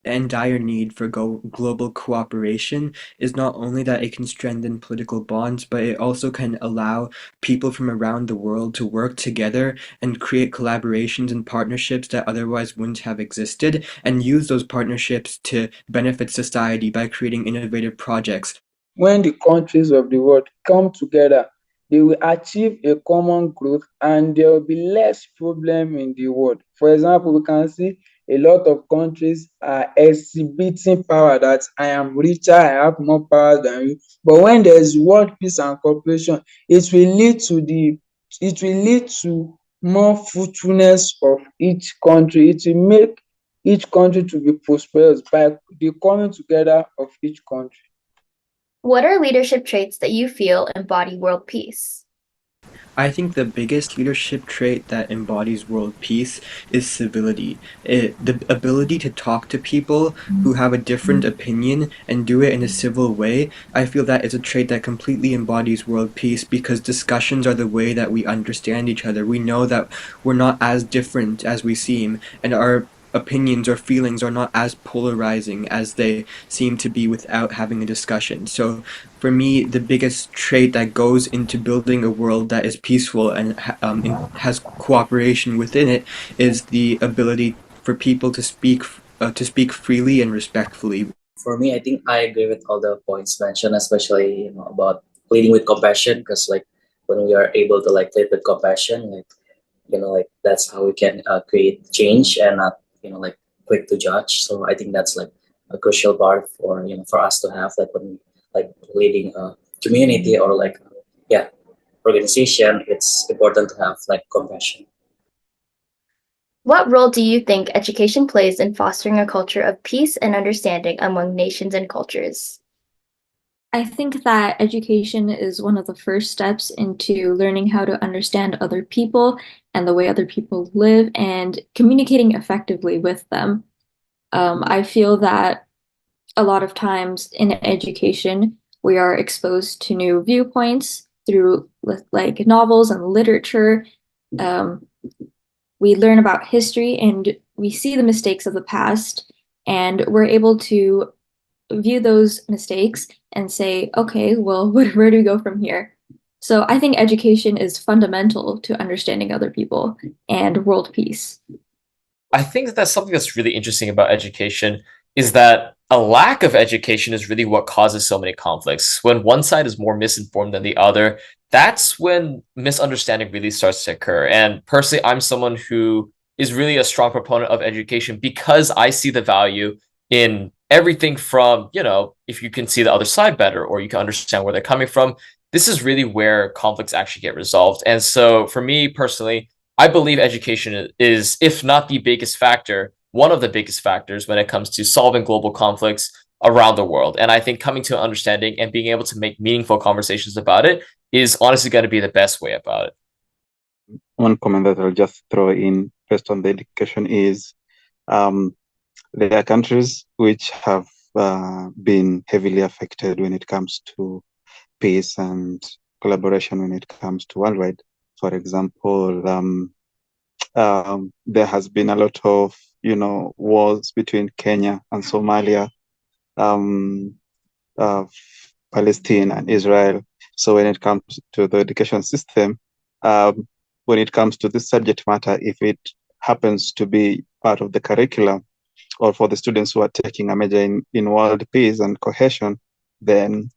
and dire need for global cooperation is not only that it can strengthen political bonds, but it also can allow people from around the world to work together and create collaborations and partnerships that otherwise wouldn't have existed, and use those partnerships to benefit society by creating innovative projects. When the countries of the world come together, they will achieve a common growth and there will be less problem in the world. For example, we can see a lot of countries are exhibiting power that I am richer, I have more power than you. But when there is world peace and cooperation, it will lead to more fruitfulness of each country. It will make each country to be prosperous by the coming together of each country. What are leadership traits that you feel embody world peace? I think the biggest leadership trait that embodies world peace is civility. The ability to talk to people who have a different opinion and do it in a civil way. I feel that is a trait that completely embodies world peace, because discussions are the way that we understand each other. We know that we're not as different as we seem, and our opinions or feelings are not as polarizing as they seem to be without having a discussion. So for me, the biggest trait that goes into building a world that is peaceful and has cooperation within it is the ability for people to speak freely and respectfully. For me, I think I agree with all the points mentioned, especially about leading with compassion, because like when we are able to like lead with compassion, that's how we can create change and not like quick to judge. So I think that's like a crucial part for for us to have, like when like leading a community or like organization. It's important to have like compassion. What role do you think education plays in fostering a culture of peace and understanding among nations and cultures? I think that education is one of the first steps into learning how to understand other people and the way other people live and communicating effectively with them. I feel that a lot of times in education, we are exposed to new viewpoints through like novels and literature. We learn about history and we see the mistakes of the past, and we're able to view those mistakes and say, okay, well, where do we go from here? So I think education is fundamental to understanding other people and world peace. I think that's something that's really interesting about education, is that a lack of education is really what causes so many conflicts. When one side is more misinformed than the other, that's when misunderstanding really starts to occur. And personally, I'm someone who is really a strong proponent of education because I see the value in everything from, if you can see the other side better or you can understand where they're coming from. This is really where conflicts actually get resolved. And so for me personally, I believe education is, if not the biggest factor, one of the biggest factors when it comes to solving global conflicts, around the world. And I think coming to an understanding and being able to make meaningful conversations about it is honestly going to be the best way about it. One comment that I'll just throw in based on the education is there are countries which have been heavily affected when it comes to peace and collaboration when it comes to worldwide. For example, there has been a lot of wars between Kenya and Somalia, Palestine and Israel. So when it comes to the education system, when it comes to this subject matter, if it happens to be part of the curriculum or for the students who are taking a major in world peace and cohesion, then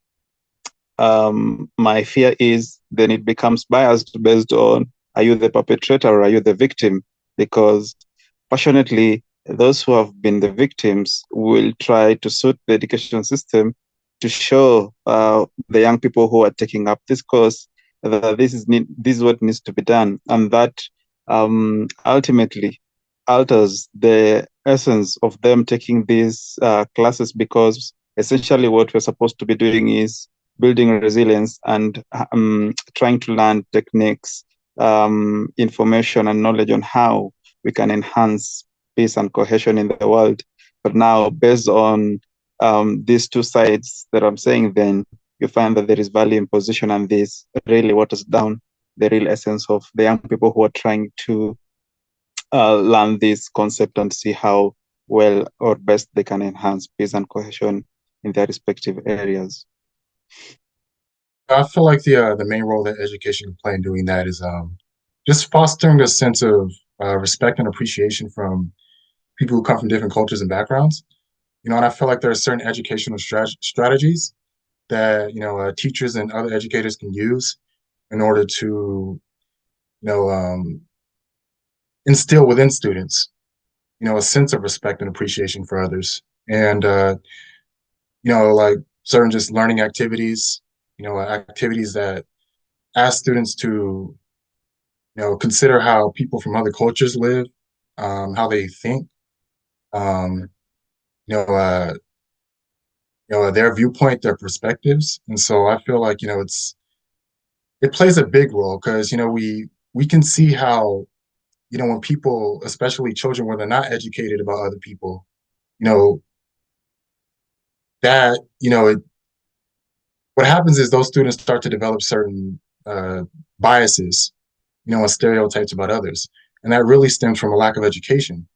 my fear is then it becomes biased based on, are you the perpetrator or are you the victim? Because passionately, those who have been the victims will try to suit the education system to show the young people who are taking up this course that this is what needs to be done, and that ultimately alters the essence of them taking these classes, because essentially what we're supposed to be doing is building resilience and trying to learn techniques, information and knowledge on how we can enhance peace and cohesion in the world. But now, based on these two sides that I'm saying, then you find that there is value imposition, and this really waters down the real essence of the young people who are trying to learn this concept and see how well or best they can enhance peace and cohesion in their respective areas. I feel like the main role that education can play in doing that is just fostering a sense of respect and appreciation from people who come from different cultures and backgrounds. And I feel like there are certain educational strategies that teachers and other educators can use in order to instill within students a sense of respect and appreciation for others, and like certain just learning activities, activities that ask students to consider how people from other cultures live, how they think, their viewpoint, their perspectives. And so I feel like it plays a big role, because we can see how when people, especially children, when they're not educated about other people, that what happens is those students start to develop certain biases, and stereotypes about others, and that really stems from a lack of education.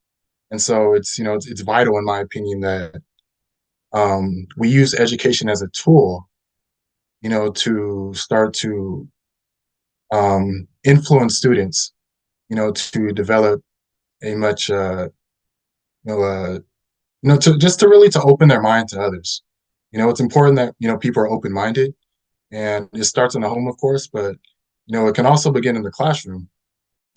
And so it's vital, in my opinion, that we use education as a tool, to start to influence students, to develop a much, to really to open their mind to others. It's important that people are open-minded, and it starts in the home, of course, but it can also begin in the classroom.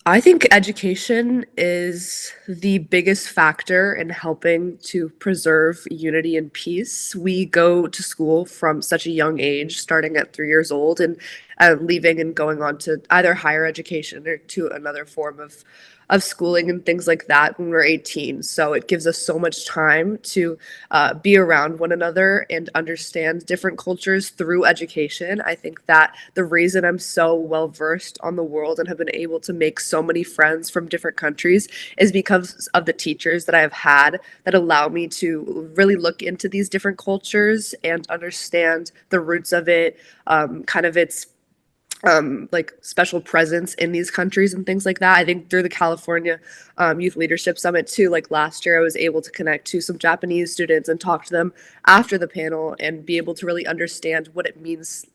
I think education is the biggest factor in helping to preserve unity and peace. We go to school from such a young age, starting at 3 years old, and leaving and going on to either higher education or to another form of schooling and things like that when we're 18. So it gives us so much time to be around one another and understand different cultures through education. I think that the reason I'm so well versed on the world and have been able to make so many friends from different countries is because of the teachers that I have had that allow me to really look into these different cultures and understand the roots of it, kind of its like special presence in these countries and things like that. I think through the California Youth Leadership Summit too, like last year, I was able to connect to some Japanese students and talk to them after the panel and be able to really understand what it means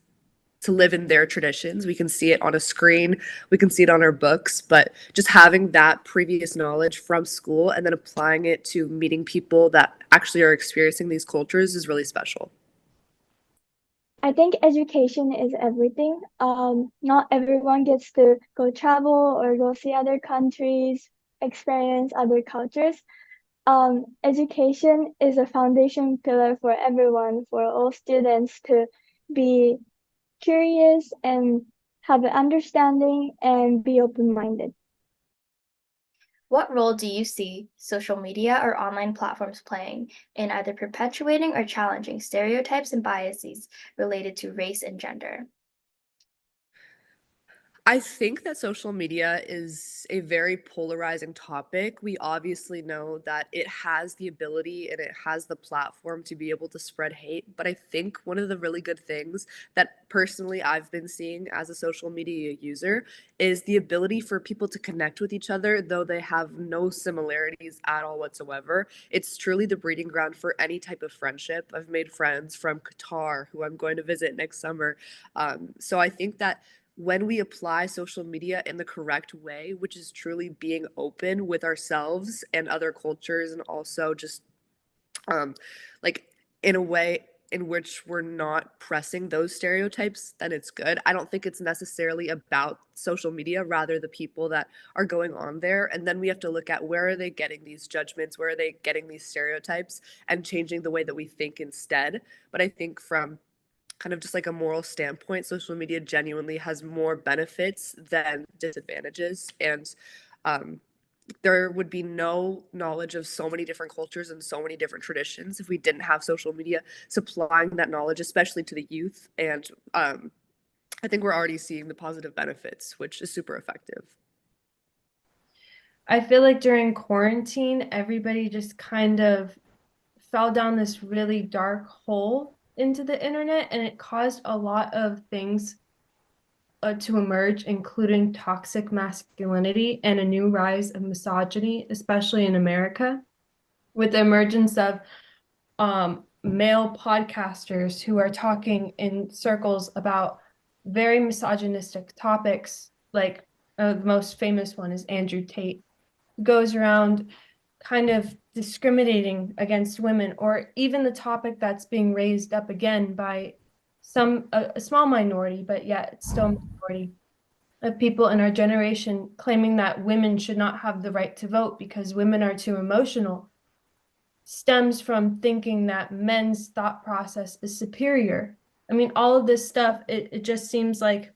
to live in their traditions. We can see it on a screen, we can see it on our books, but just having that previous knowledge from school and then applying it to meeting people that actually are experiencing these cultures is really special. I think education is everything. Not everyone gets to go travel or go see other countries, experience other cultures. Education is a foundation pillar for everyone, for all students to be curious and have an understanding and be open-minded. What role do you see social media or online platforms playing in either perpetuating or challenging stereotypes and biases related to race and gender? I think that social media is a very polarizing topic. We obviously know that it has the ability and it has the platform to be able to spread hate. But I think one of the really good things that personally I've been seeing as a social media user is the ability for people to connect with each other, though they have no similarities at all whatsoever. It's truly the breeding ground for any type of friendship. I've made friends from Qatar who I'm going to visit next summer. So I think that when we apply social media in the correct way, which is truly being open with ourselves and other cultures, and also just um, like in a way in which we're not pressing those stereotypes, then it's good. I don't think it's necessarily about social media, rather the people that are going on there. And then we have to look at where are they getting these judgments, where are they getting these stereotypes, and changing the way that we think instead. But I think from kind of just like a moral standpoint, social media genuinely has more benefits than disadvantages. And um, there would be no knowledge of so many different cultures and so many different traditions if we didn't have social media supplying that knowledge, especially to the youth. And I think we're already seeing the positive benefits, which is super effective. I feel like during quarantine, everybody just kind of fell down this really dark hole into the internet, and it caused a lot of things to emerge, including toxic masculinity and a new rise of misogyny, especially in America, with the emergence of male podcasters who are talking in circles about very misogynistic topics. Like the most famous one is Andrew Tate, who goes around kind of discriminating against women, or even the topic that's being raised up again by a small minority, but yet it's still a minority of people in our generation, claiming that women should not have the right to vote because women are too emotional, stems from thinking that men's thought process is superior. I mean, all of this stuff, it just seems like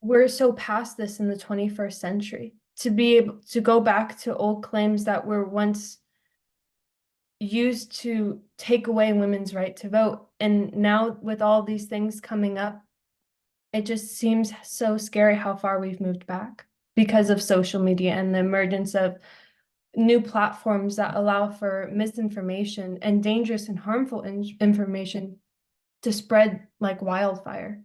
we're so past this in the 21st century. To be able to go back to old claims that were once used to take away women's right to vote. And now with all these things coming up, it just seems so scary how far we've moved back because of social media and the emergence of new platforms that allow for misinformation and dangerous and harmful information to spread like wildfire.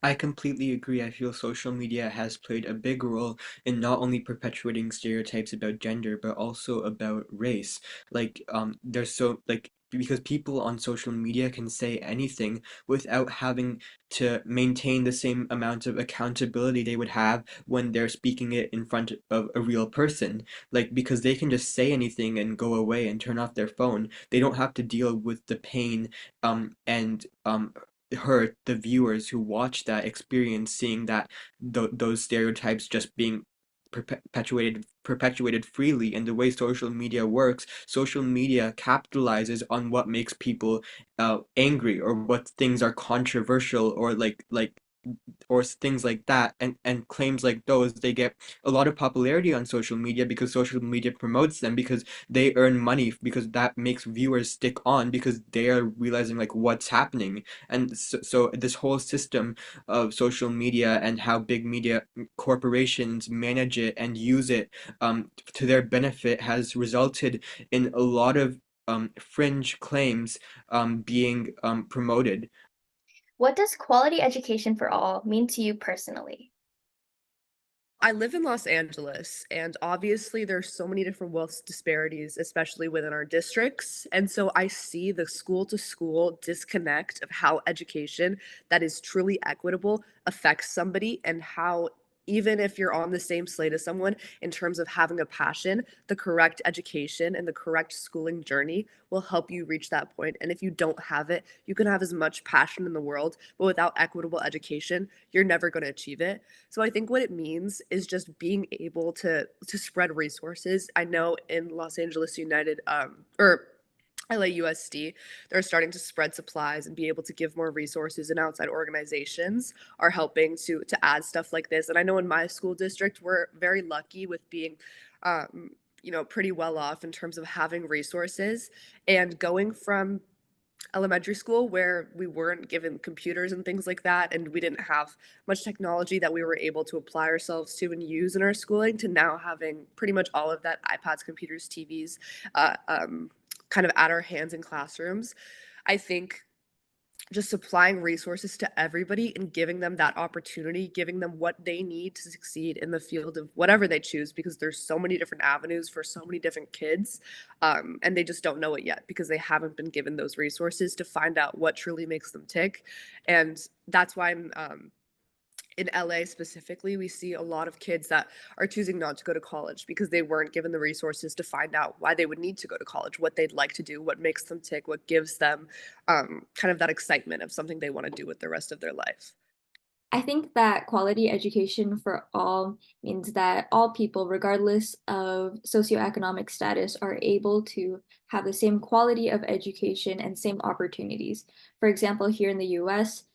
I completely agree. I feel social media has played a big role in not only perpetuating stereotypes about gender, but also about race. There's so, because people on social media can say anything without having to maintain the same amount of accountability they would have when they're speaking it in front of a real person. Because they can just say anything and go away and turn off their phone. They don't have to deal with the pain and hurt the viewers who watch that experience, seeing that those stereotypes just being perpetuated freely. And the way social media works, social media capitalizes on what makes people angry, or what things are controversial, or things like that, and claims like those, they get a lot of popularity on social media because social media promotes them, because they earn money, because that makes viewers stick on, because they are realizing what's happening. And so this whole system of social media and how big media corporations manage it and use it to their benefit has resulted in a lot of fringe claims being promoted. What does quality education for all mean to you personally? I live in Los Angeles, and obviously there's so many different wealth disparities, especially within our districts. And so I see the school to school disconnect of how education that is truly equitable affects somebody, and how even if you're on the same slate as someone in terms of having a passion, the correct education and the correct schooling journey will help you reach that point. And if you don't have it, you can have as much passion in the world, but without equitable education, you're never going to achieve it. So I think what it means is just being able to spread resources. I know in Los Angeles United, or LAUSD, they're starting to spread supplies and be able to give more resources, and outside organizations are helping to add stuff like this. And I know in my school district, we're very lucky with being, pretty well off in terms of having resources and going from elementary school where we weren't given computers and things like that, and we didn't have much technology that we were able to apply ourselves to and use in our schooling, to now having pretty much all of that, iPads, computers, TVs, kind of at our hands in classrooms. I think just supplying resources to everybody and giving them that opportunity, giving them what they need to succeed in the field of whatever they choose, because there's so many different avenues for so many different kids, and they just don't know it yet because they haven't been given those resources to find out what truly makes them tick. And that's why I'm in LA specifically, we see a lot of kids that are choosing not to go to college because they weren't given the resources to find out why they would need to go to college, what they'd like to do, what makes them tick, what gives them kind of that excitement of something they want to do with the rest of their life. I think that quality education for all means that all people, regardless of socioeconomic status, are able to have the same quality of education and same opportunities. For example, here in the US,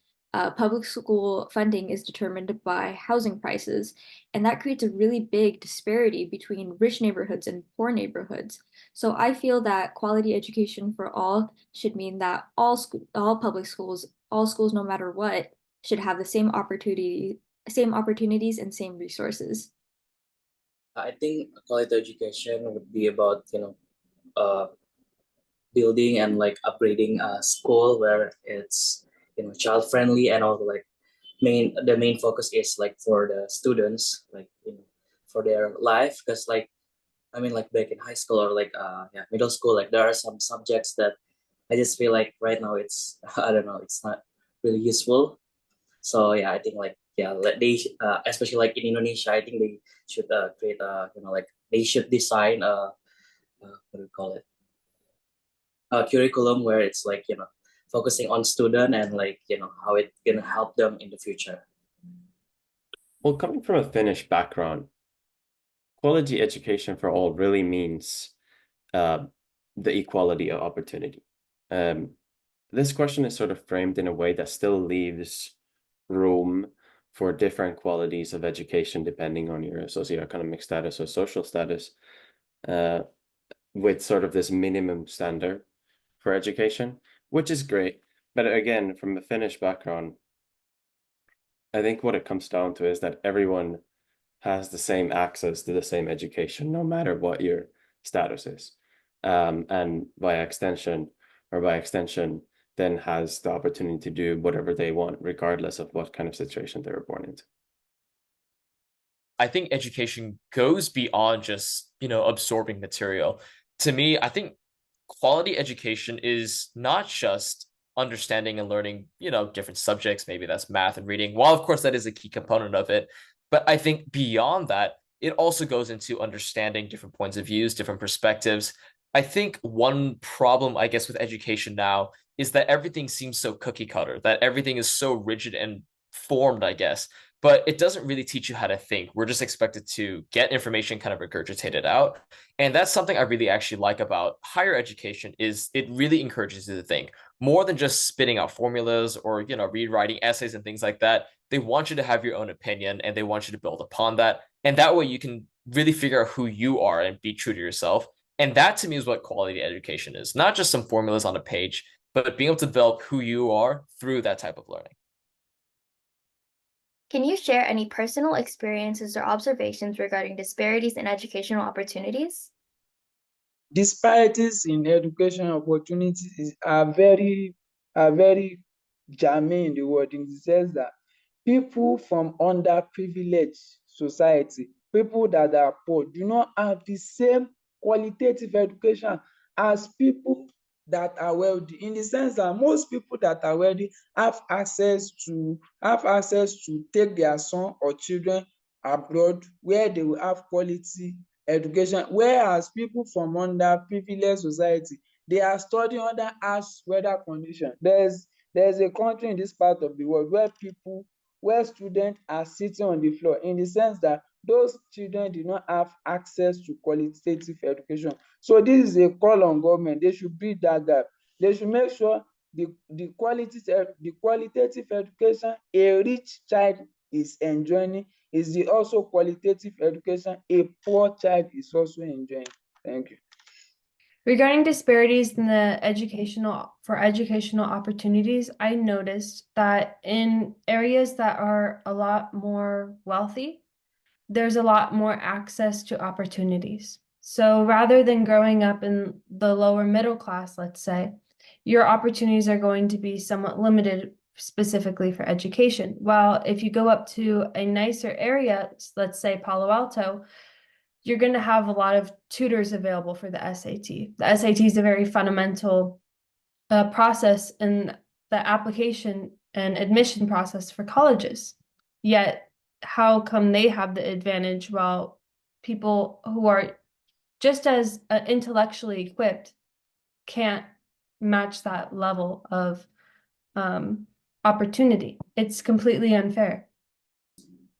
public school funding is determined by housing prices, and that creates a really big disparity between rich neighborhoods and poor neighborhoods. So I feel that quality education for all should mean that all public schools, all schools, no matter what, should have the same opportunities and same resources. I think quality education would be about building and like upgrading a school where it's child friendly, and also like the main focus is like for the students, like for their life, because like like back in high school or like middle school, like there are some subjects that I just feel like right now it's I don't know, it's not really useful. So yeah, I think like they especially like in Indonesia, I think they should create like they should design what do you call it, a curriculum where it's like focusing on student and like how it gonna help them in the future. Well, coming from a Finnish background, quality education for all really means the equality of opportunity. This question is sort of framed in a way that still leaves room for different qualities of education depending on your socioeconomic status or social status, with sort of this minimum standard for education, which is great. But again, from a Finnish background, I think what it comes down to is that everyone has the same access to the same education, no matter what your status is. And by extension, then has the opportunity to do whatever they want, regardless of what kind of situation they were born into. I think education goes beyond just, absorbing material. To me, I think quality education is not just understanding and learning, different subjects. Maybe that's math and reading. While of course that is a key component of it, but I think beyond that, it also goes into understanding different points of views, different perspectives. I think one problem, I guess, with education now is that everything seems so cookie cutter, that everything is so rigid and formed, I guess, but it doesn't really teach you how to think. We're just expected to get information kind of regurgitated out. And that's something I really actually like about higher education, is it really encourages you to think more than just spitting out formulas or, rewriting essays and things like that. They want you to have your own opinion, and they want you to build upon that. And that way you can really figure out who you are and be true to yourself. And that to me is what quality education is, not just some formulas on a page, but being able to develop who you are through that type of learning. Can you share any personal experiences or observations regarding disparities in educational opportunities? Disparities in education opportunities are very germane in the world, in the sense that people from underprivileged society, people that are poor, do not have the same qualitative education as people that are wealthy, in the sense that most people that are wealthy have access to take their son or children abroad, where they will have quality education, whereas people from underprivileged society, they are studying under harsh weather conditions. There's a country in this part of the world where students are sitting on the floor, in the sense that those children did not have access to qualitative education. So this is a call on government. They should bridge that gap. They should make sure the qualitative education a rich child is enjoying is the also qualitative education a poor child is also enjoying. Thank you. Regarding disparities in the educational opportunities, I noticed that in areas that are a lot more wealthy, there's a lot more access to opportunities. So rather than growing up in the lower middle class, let's say, your opportunities are going to be somewhat limited specifically for education. While if you go up to a nicer area, let's say Palo Alto, you're going to have a lot of tutors available for the SAT. The SAT is a very fundamental process in the application and admission process for colleges. Yet, how come they have the advantage while people who are just as intellectually equipped can't match that level of opportunity? It's completely unfair.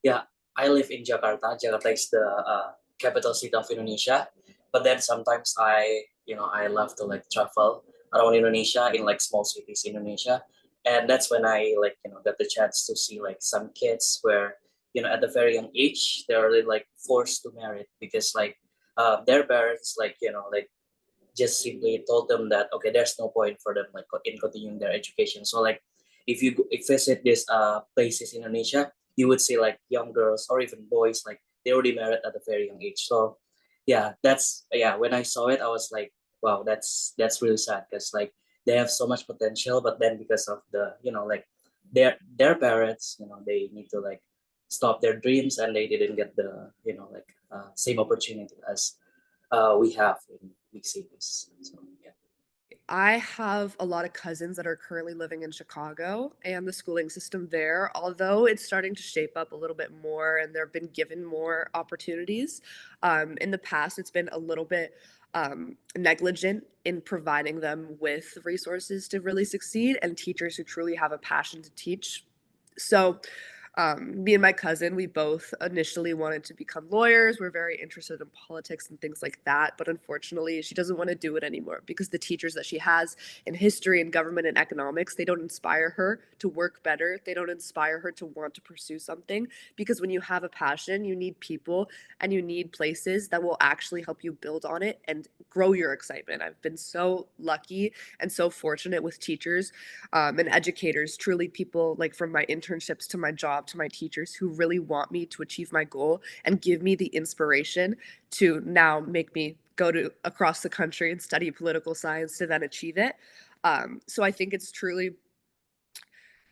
Yeah, I live in Jakarta. Jakarta is the capital city of Indonesia. But then sometimes I love to like travel around Indonesia in like small cities in Indonesia. And that's when I got the chance to see like some kids where, at a very young age, they're really like forced to marry because like their parents just simply told them that, okay, there's no point for them like in continuing their education. So like if you visit these places in Indonesia, you would see like young girls or even boys like they already married at a very young age. So yeah, when I saw it, I was like, wow, that's really sad because like they have so much potential, but then because of the like their parents, they need to like stop their dreams and they didn't get the same opportunity as we have in big cities. So yeah. I have a lot of cousins that are currently living in Chicago, and the schooling system there, although it's starting to shape up a little bit more and they've been given more opportunities, in the past it's been a little bit negligent in providing them with resources to really succeed and teachers who truly have a passion to teach. So me and my cousin, we both initially wanted to become lawyers. We're very interested in politics and things like that. But unfortunately, she doesn't want to do it anymore because the teachers that she has in history and government and economics, they don't inspire her to work better. They don't inspire her to want to pursue something because when you have a passion, you need people and you need places that will actually help you build on it and grow your excitement. I've been so lucky and so fortunate with teachers and educators, truly people like from my internships to my job to my teachers who really want me to achieve my goal and give me the inspiration to now make me go to across the country and study political science to then achieve it. So I think it's truly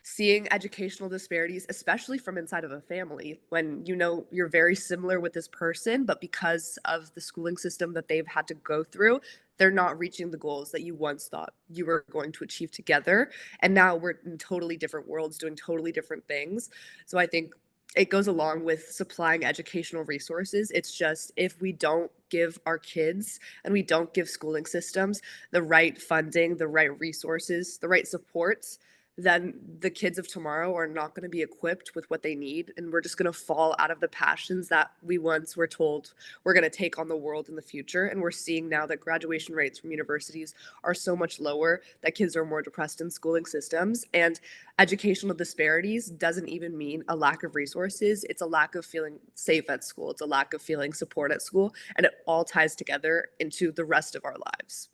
seeing educational disparities, especially from inside of a family, when you're very similar with this person, but because of the schooling system that they've had to go through, they're not reaching the goals that you once thought you were going to achieve together. And now we're in totally different worlds doing totally different things. So I think it goes along with supplying educational resources. It's just if we don't give our kids and we don't give schooling systems the right funding, the right resources, the right supports, then the kids of tomorrow are not going to be equipped with what they need. And we're just going to fall out of the passions that we once were told we're going to take on the world in the future. And we're seeing now that graduation rates from universities are so much lower, that kids are more depressed in schooling systems. And educational disparities doesn't even mean a lack of resources. It's a lack of feeling safe at school. It's a lack of feeling support at school. And it all ties together into the rest of our lives.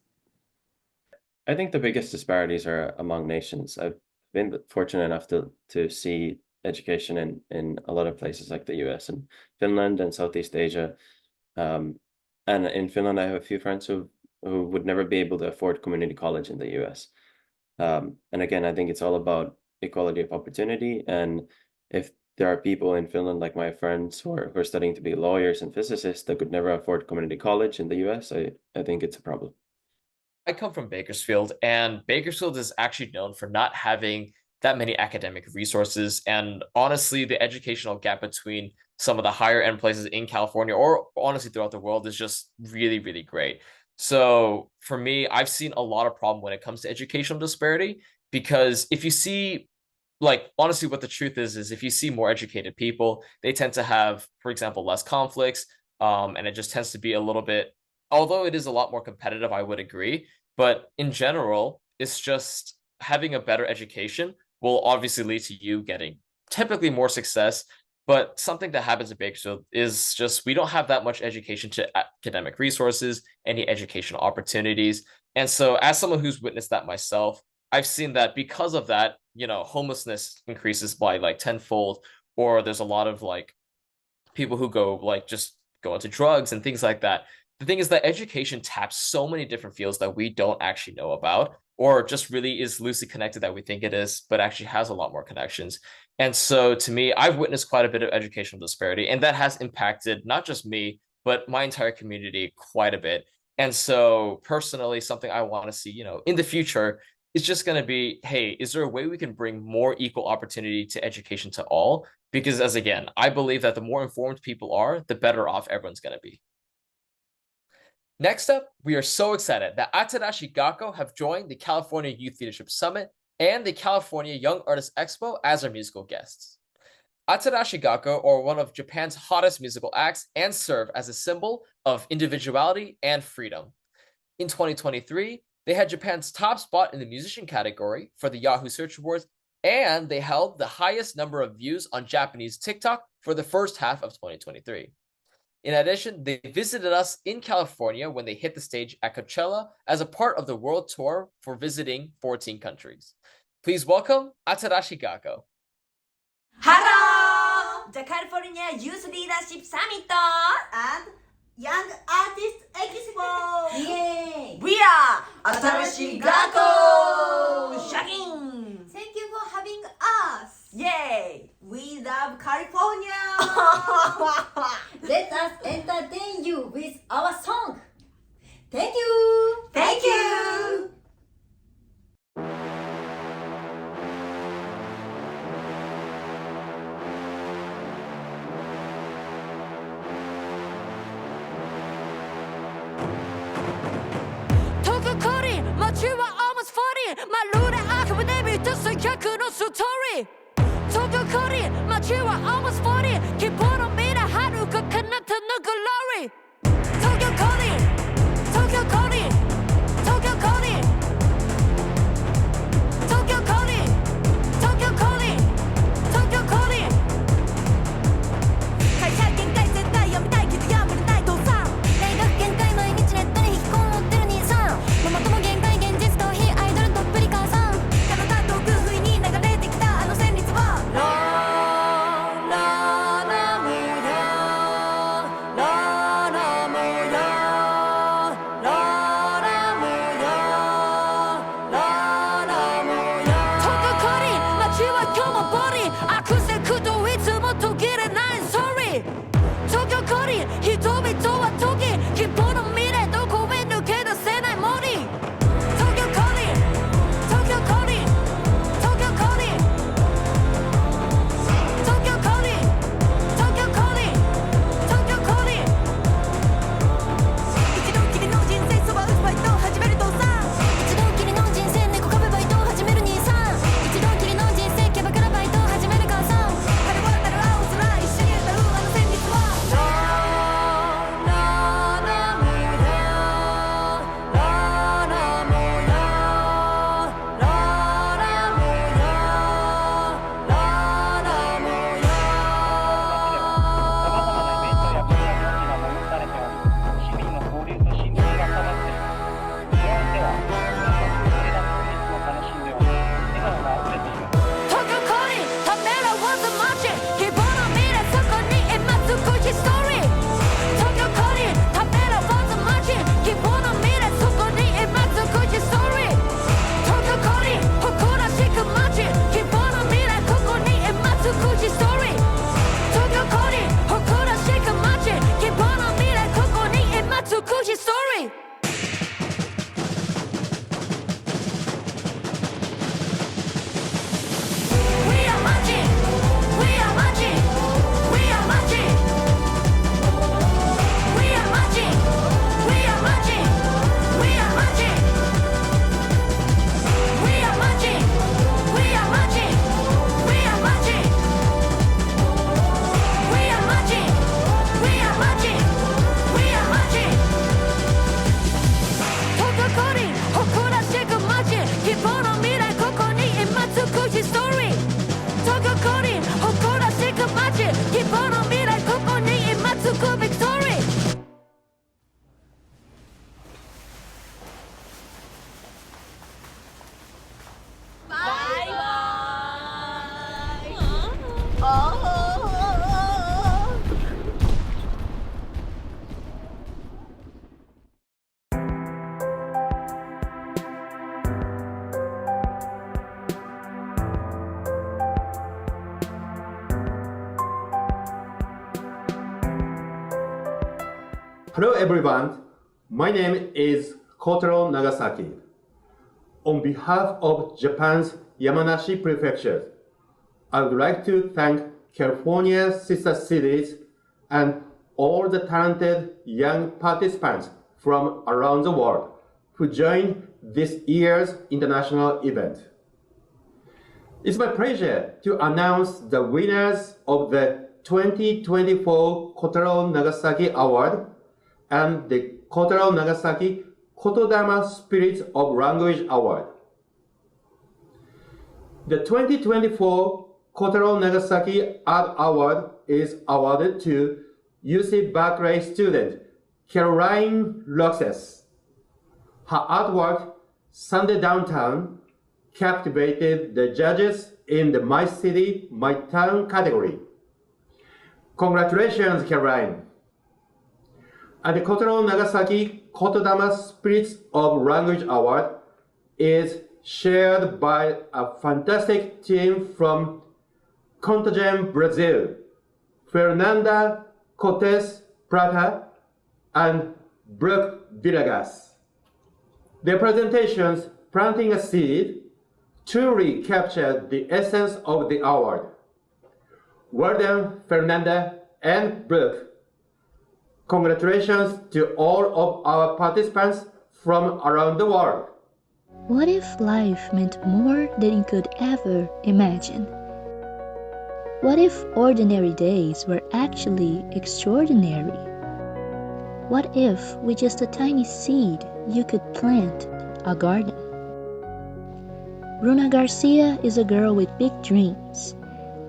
I think the biggest disparities are among nations. I've been fortunate enough to see education in a lot of places like the US and Finland and Southeast Asia. And in Finland, I have a few friends who would never be able to afford community college in the US. And again, I think it's all about equality of opportunity. And if there are people in Finland, like my friends who are studying to be lawyers and physicists that could never afford community college in the US, I think it's a problem. I come from Bakersfield, and Bakersfield is actually known for not having that many academic resources. And honestly, the educational gap between some of the higher end places in California, or honestly throughout the world, is just really, really great. So for me, I've seen a lot of problem when it comes to educational disparity, because if you see like honestly what the truth is if you see more educated people, they tend to have, for example, less conflicts, and it just tends to be a little bit, although it is a lot more competitive, I would agree, but in general it's just having a better education will obviously lead to you getting typically more success. But something that happens in Bakersfield is just we don't have that much education to academic resources, any educational opportunities. And so as someone who's witnessed that myself, I've seen that because of that, you know, homelessness increases by like tenfold, or there's a lot of like people who go like just go into drugs and things like that. The thing is that education taps so many different fields that we don't actually know about, or just really is loosely connected that we think it is, but actually has a lot more connections. And so to me, I've witnessed quite a bit of educational disparity, and that has impacted not just me, but my entire community quite a bit. And so personally, something I want to see, you know, in the future is just going to be, hey, is there a way we can bring more equal opportunity to education to all? Because as again, I believe that the more informed people are, the better off everyone's going to be. Next up, we are so excited that Atadashi Gakko have joined the California Youth Leadership Summit and the California Young Artists Expo as our musical guests. Atadashi Gakko are one of Japan's hottest musical acts and serve as a symbol of individuality and freedom. In 2023, they had Japan's top spot in the musician category for the Yahoo Search Awards, and they held the highest number of views on Japanese TikTok for the first half of 2023. In addition, they visited us in California when they hit the stage at Coachella as a part of the world tour for visiting 14 countries. Please welcome Atadashi Gakko. Hello! The California Youth Leadership Summit and Young Artists Expo! Yay! We are Atadashi Gakko! Shagging! Thank you for having us! Yay! We love California! Let us entertain you with our song! Thank you! Thank you! You are almost 40. My lure, I can never just a yaku story. Tokyo Kori, my you are almost 40. Keep on me to Haruka Kanata no glory. Tokyo Kori, Tokyo Kori, Tokyo Kori, Tokyo Kori, Tokyo Kori, Tokyo Kori. 会社限界絶対読みたいけどやめれない父さん。大学限界毎日ネットに引きこもってる兄さん。ママ友限界現実逃避アイドルどっぷり母さん。体と工夫に流れてきたあの旋律は No, no Hello everyone, my name is Kotaro Nagasaki. On behalf of Japan's Yamanashi Prefecture, I would like to thank California Sister Cities and all the talented young participants from around the world who joined this year's international event. It's my pleasure to announce the winners of the 2024 Kotaro Nagasaki Award and the Kotaro Nagasaki Kotodama Spirit of Language Award. The 2024 Kotaro Nagasaki Art Award is awarded to UC Berkeley student Caroline Roxas. Her artwork, Sunday Downtown, captivated the judges in the My City, My Town category. Congratulations, Caroline. And the Kotaro Nagasaki Kotodama Spirits of Language Award is shared by a fantastic team from Contagem, Brazil, Fernanda Cortes Prata and Brooke Villegas. Their presentations, Planting a Seed, truly captured the essence of the award. Well done, Fernanda and Brooke. Congratulations to all of our participants from around the world. What if life meant more than you could ever imagine? What if ordinary days were actually extraordinary? What if, with just a tiny seed, you could plant a garden? Bruna Garcia is a girl with big dreams.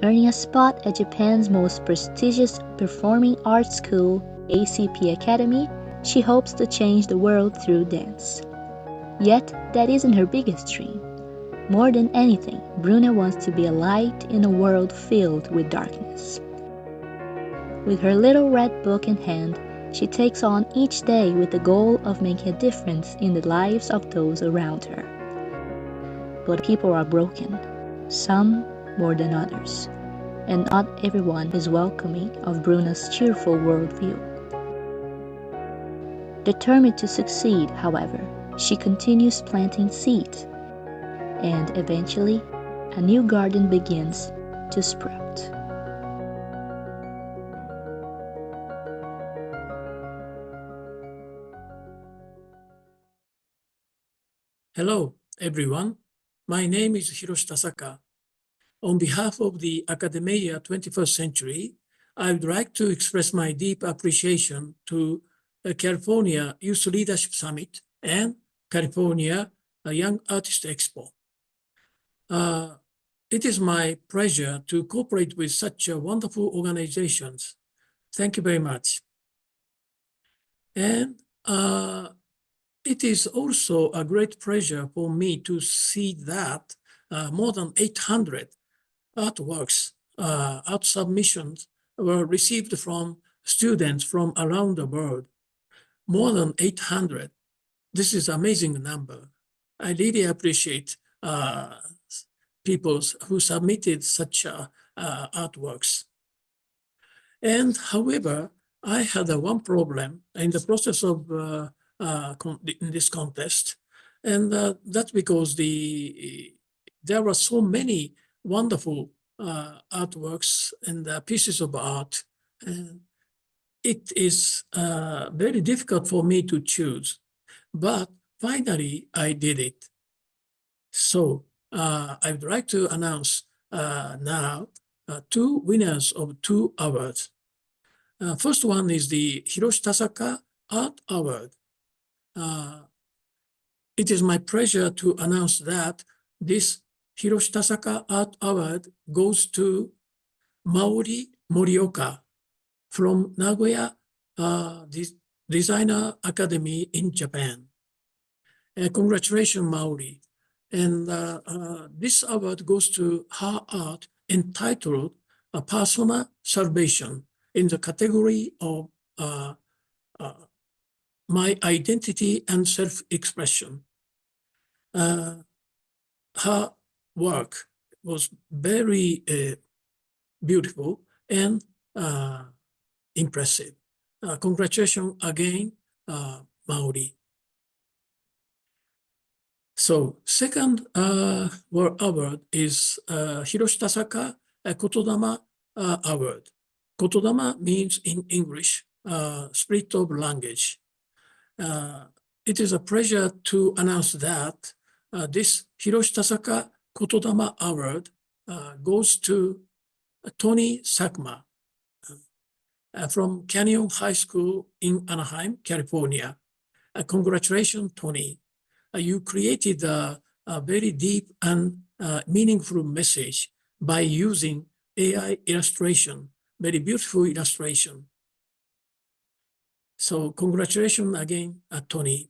Earning a spot at Japan's most prestigious performing arts school, ACP Academy, she hopes to change the world through dance. Yet, that isn't her biggest dream. More than anything, Bruna wants to be a light in a world filled with darkness. With her little red book in hand, she takes on each day with the goal of making a difference in the lives of those around her. But people are broken, some more than others, and not everyone is welcoming of Bruna's cheerful worldview. Determined to succeed, however, she continues planting seeds, and eventually, a new garden begins to sprout. Hello, everyone. My name is Hiroshi Tasaka. On behalf of the Academia 21st Century, I would like to express my deep appreciation to the California Youth Leadership Summit and California Young Artist Expo. It is my pleasure to cooperate with such wonderful organizations. Thank you very much. And it is also a great pleasure for me to see that more than 800 artworks, art submissions were received from students from around the world. More than 800. This is an amazing number. I really appreciate people who submitted such artworks. And however, I had one problem in the process of in this contest, and that's because there were so many wonderful artworks and pieces of art, and it is very difficult for me to choose. But finally, I did it. So I would like to announce now two winners of 2 awards. First one is the Hiroshi Tasaka Art Award. It is my pleasure to announce that this Hiroshi Tasaka Art Award goes to Maori Morioka from Nagoya Designer Academy in Japan. Congratulations, Maori. And this award goes to her art entitled A Personal Salvation in the category of My Identity and Self-Expression. Her work was very beautiful and impressive. Congratulations again, Maori. So second award is Hiroshi Tasaka Kotodama Award. Kotodama means in English, spirit of language. It is a pleasure to announce that this Hiroshi Tasaka Kotodama Award goes to Tony Sakma from Canyon High School in Anaheim, California. Congratulations, Tony. You created a very deep and meaningful message by using AI illustration, very beautiful illustration. So congratulations again, Tony.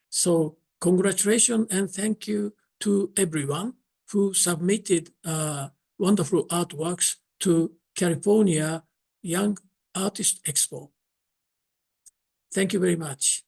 So congratulations and thank you to everyone who submitted wonderful artworks to California Young Artist Expo. Thank you very much.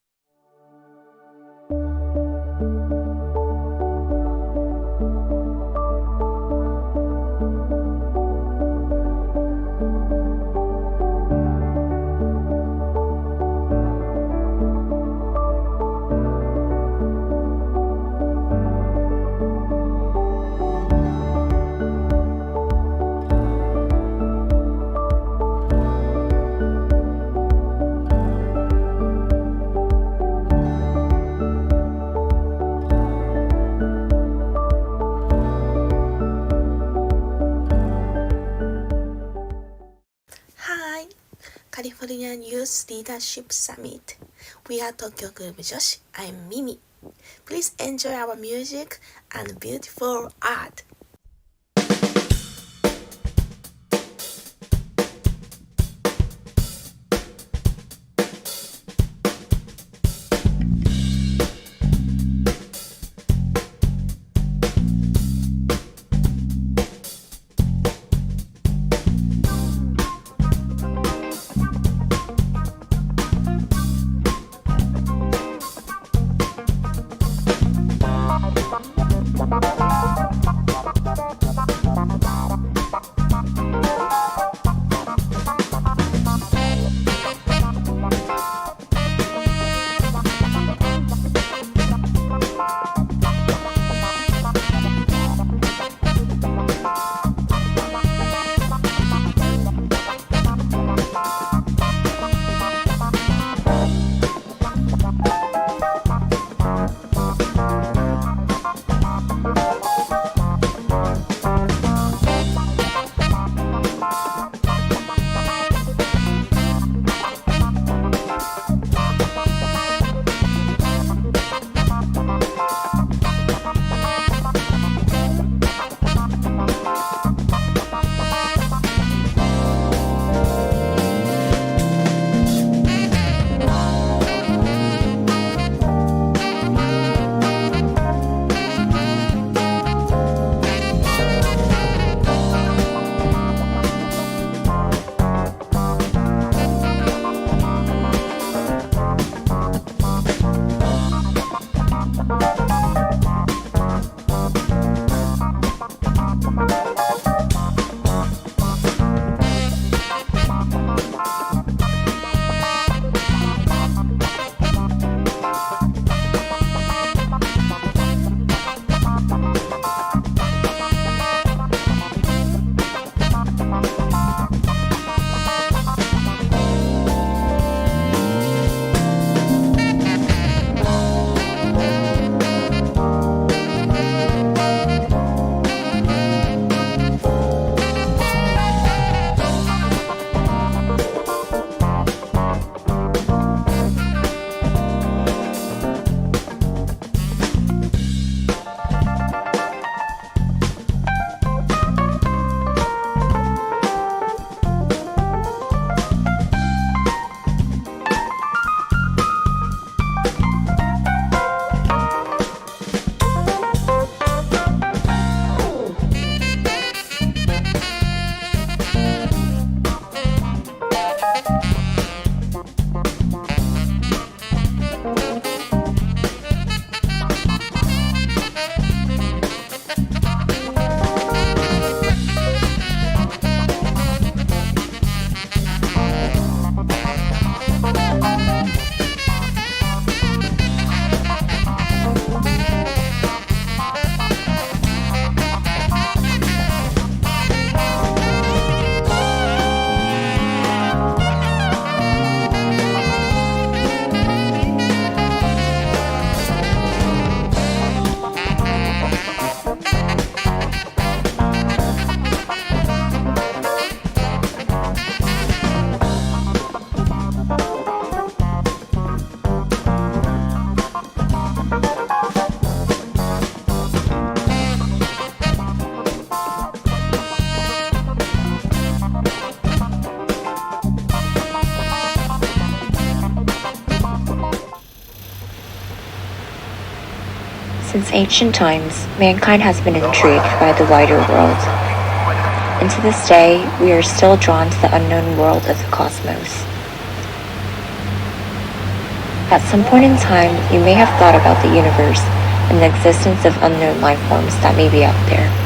Hi, Californian Youth Leadership Summit. We are Tokyo Group Joshi. I'm Mimi. Please enjoy our music and beautiful art. Since ancient times, mankind has been intrigued by the wider world. And to this day, we are still drawn to the unknown world of the cosmos. At some point in time, you may have thought about the universe and the existence of unknown life forms that may be out there.